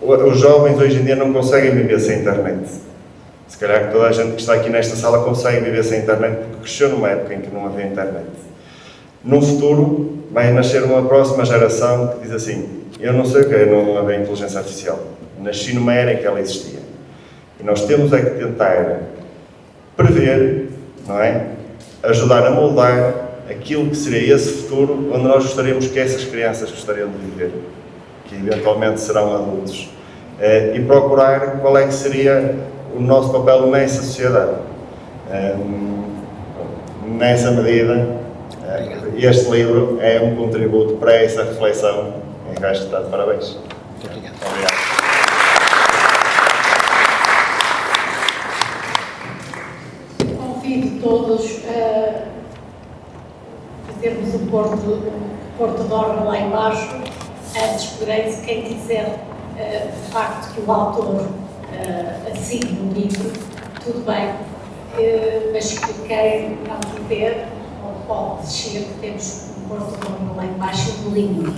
Os jovens hoje em dia não conseguem viver sem internet. Se calhar que toda a gente que está aqui nesta sala consegue viver sem internet porque cresceu numa época em que não havia internet. No futuro vai nascer uma próxima geração que diz assim, eu não sei o que é não haver inteligência artificial. Nasci numa era em que ela existia. E nós temos é que tentar prever, não é? Ajudar a moldar aquilo que seria esse futuro onde nós gostaríamos que essas crianças gostariam de viver, que eventualmente serão adultos, e procurar qual é que seria o nosso papel nessa sociedade. Nessa medida, este livro é um contributo para essa reflexão em que acho que está de parabéns. Muito obrigado. Obrigado. Convido todos a fazermos o Porto de Honra lá embaixo, antes, porém, se quem quiser, de facto, que o autor assine o livro, tudo bem, mas que quem não quiser, pode descer, que temos um Porto de Honra lá embaixo e um livro.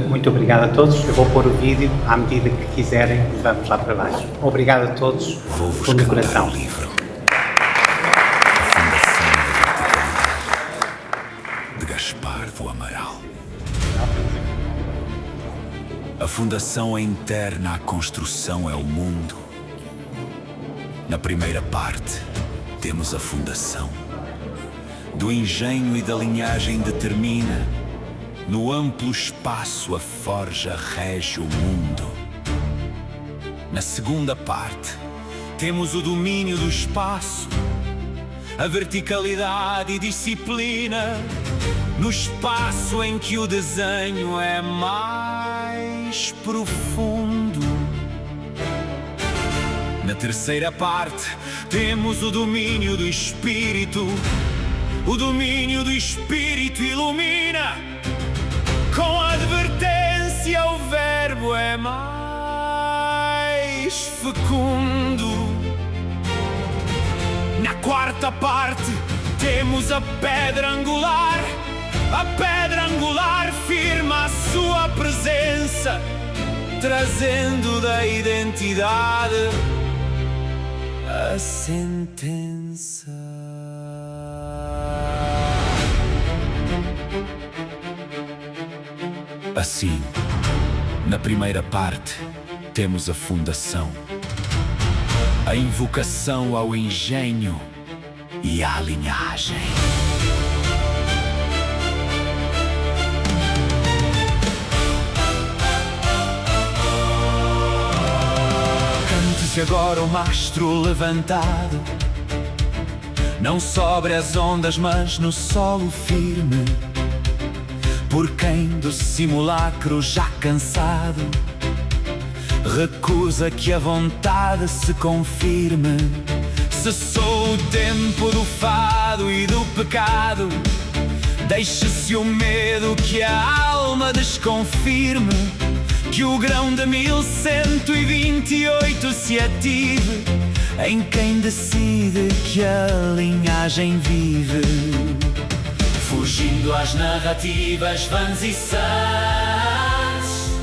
Muito obrigado a todos. Eu vou pôr o vídeo à medida que quiserem e vamos lá para baixo. Obrigado a todos. Fundo do coração. De Gaspar do Amaral. A fundação é interna, a construção é o mundo. Na primeira parte, temos a fundação. Do engenho e da linhagem determina. No amplo espaço a forja rege o mundo. Na segunda parte, temos o domínio do espaço, a verticalidade e disciplina, no espaço em que o desenho é mais profundo. Na terceira parte, temos o domínio do espírito. O domínio do espírito ilumina. Com advertência o verbo é mais fecundo. Na quarta parte temos a pedra angular. A pedra angular firma a sua presença, trazendo da identidade a sentença. Assim, na primeira parte, temos a fundação, a invocação ao engenho e à linhagem. Cante-se agora o mastro levantado, não sobre as ondas, mas no solo firme. Por quem do simulacro já cansado recusa que a vontade se confirme. Cessou o tempo do fado e do pecado. Deixe-se o medo que a alma desconfirme. Que o grão de 1128 se ative em quem decide que a linhagem vive. Fugindo às narrativas vãs e sãs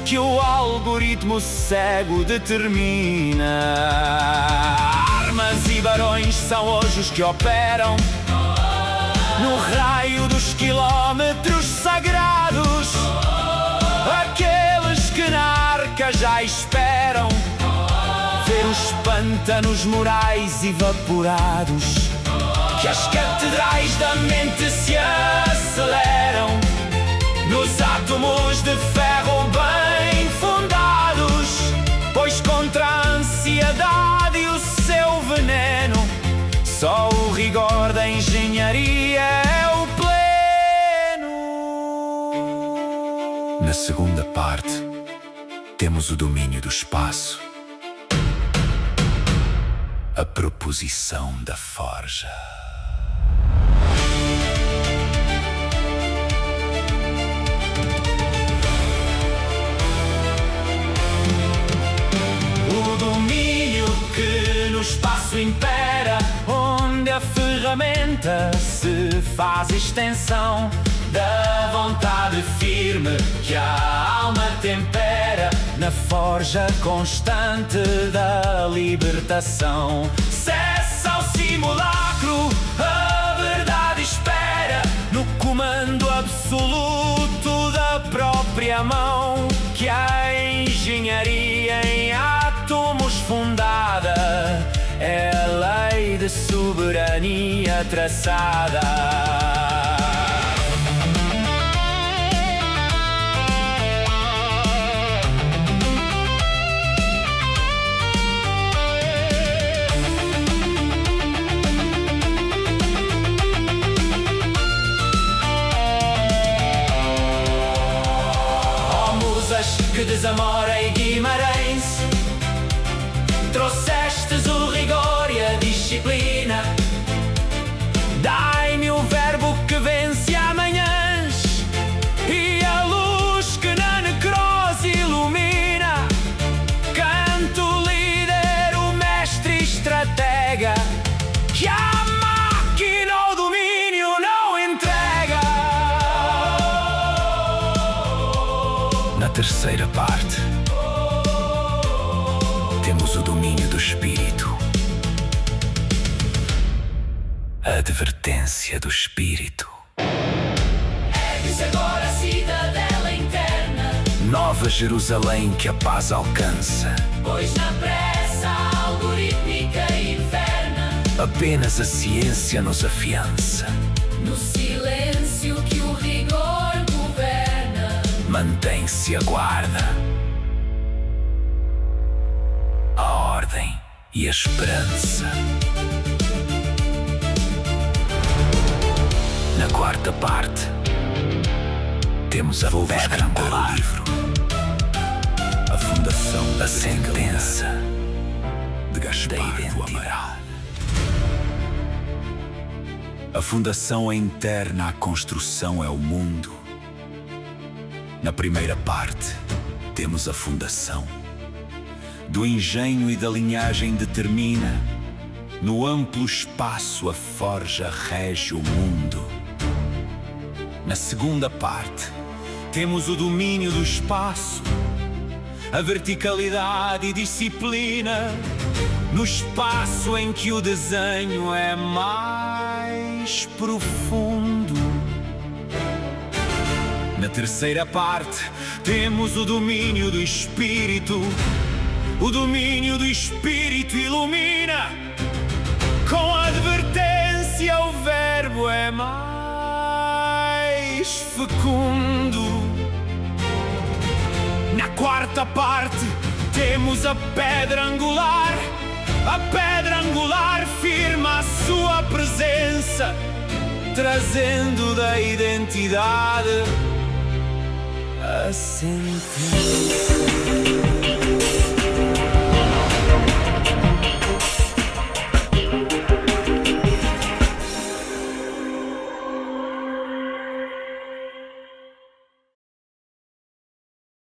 que o algoritmo cego determina. Armas e barões são hoje os que operam no raio dos quilómetros sagrados. Aqueles que na arca já esperam ver os pântanos morais evaporados. Que as catedrais da mente se aceleram nos átomos de ferro bem fundados, pois contra a ansiedade e o seu veneno só o rigor da engenharia é o pleno. Na segunda parte, temos o domínio do espaço, a proposição da forja. O domínio que no espaço impera, onde a ferramenta se faz extensão da vontade firme que a alma tempera na forja constante da libertação. Cessa o simulacro, a verdade espera no comando absoluto da própria mão, que a engenharia em átomos fundada é a lei de soberania traçada. Que desamora e Guimarães, trouxestes o rigor e a disciplina. Dai-me o verbo que vence amanhãs e a luz que na necrose ilumina. Canto líder, o mestre estratega, que a máquina o domínio não entrega. Na terceira parte, temos o domínio do espírito, a advertência do espírito. Ergue-se agora a cidadela interna, Nova Jerusalém que a paz alcança, pois na pressa algorítmica inferna, apenas a ciência nos afiança. no silêncio que o rigor governa, Mantém-se a guarda, a ordem e a esperança. Na quarta parte, temos a pedra angular, a fundação da sentença de Gaspar do Amaral. A fundação é interna, a construção é o mundo. Na primeira parte, temos a fundação. Do engenho e da linhagem determina, no amplo espaço a forja rege o mundo. Na segunda parte, temos o domínio do espaço, a verticalidade e disciplina, no espaço em que o desenho é mais profundo. Na terceira parte, temos o domínio do espírito. O domínio do espírito ilumina, com advertência o verbo é mais fecundo. Na quarta parte, temos a pedra angular. A pedra angular firma a sua presença, trazendo da identidade a sentença.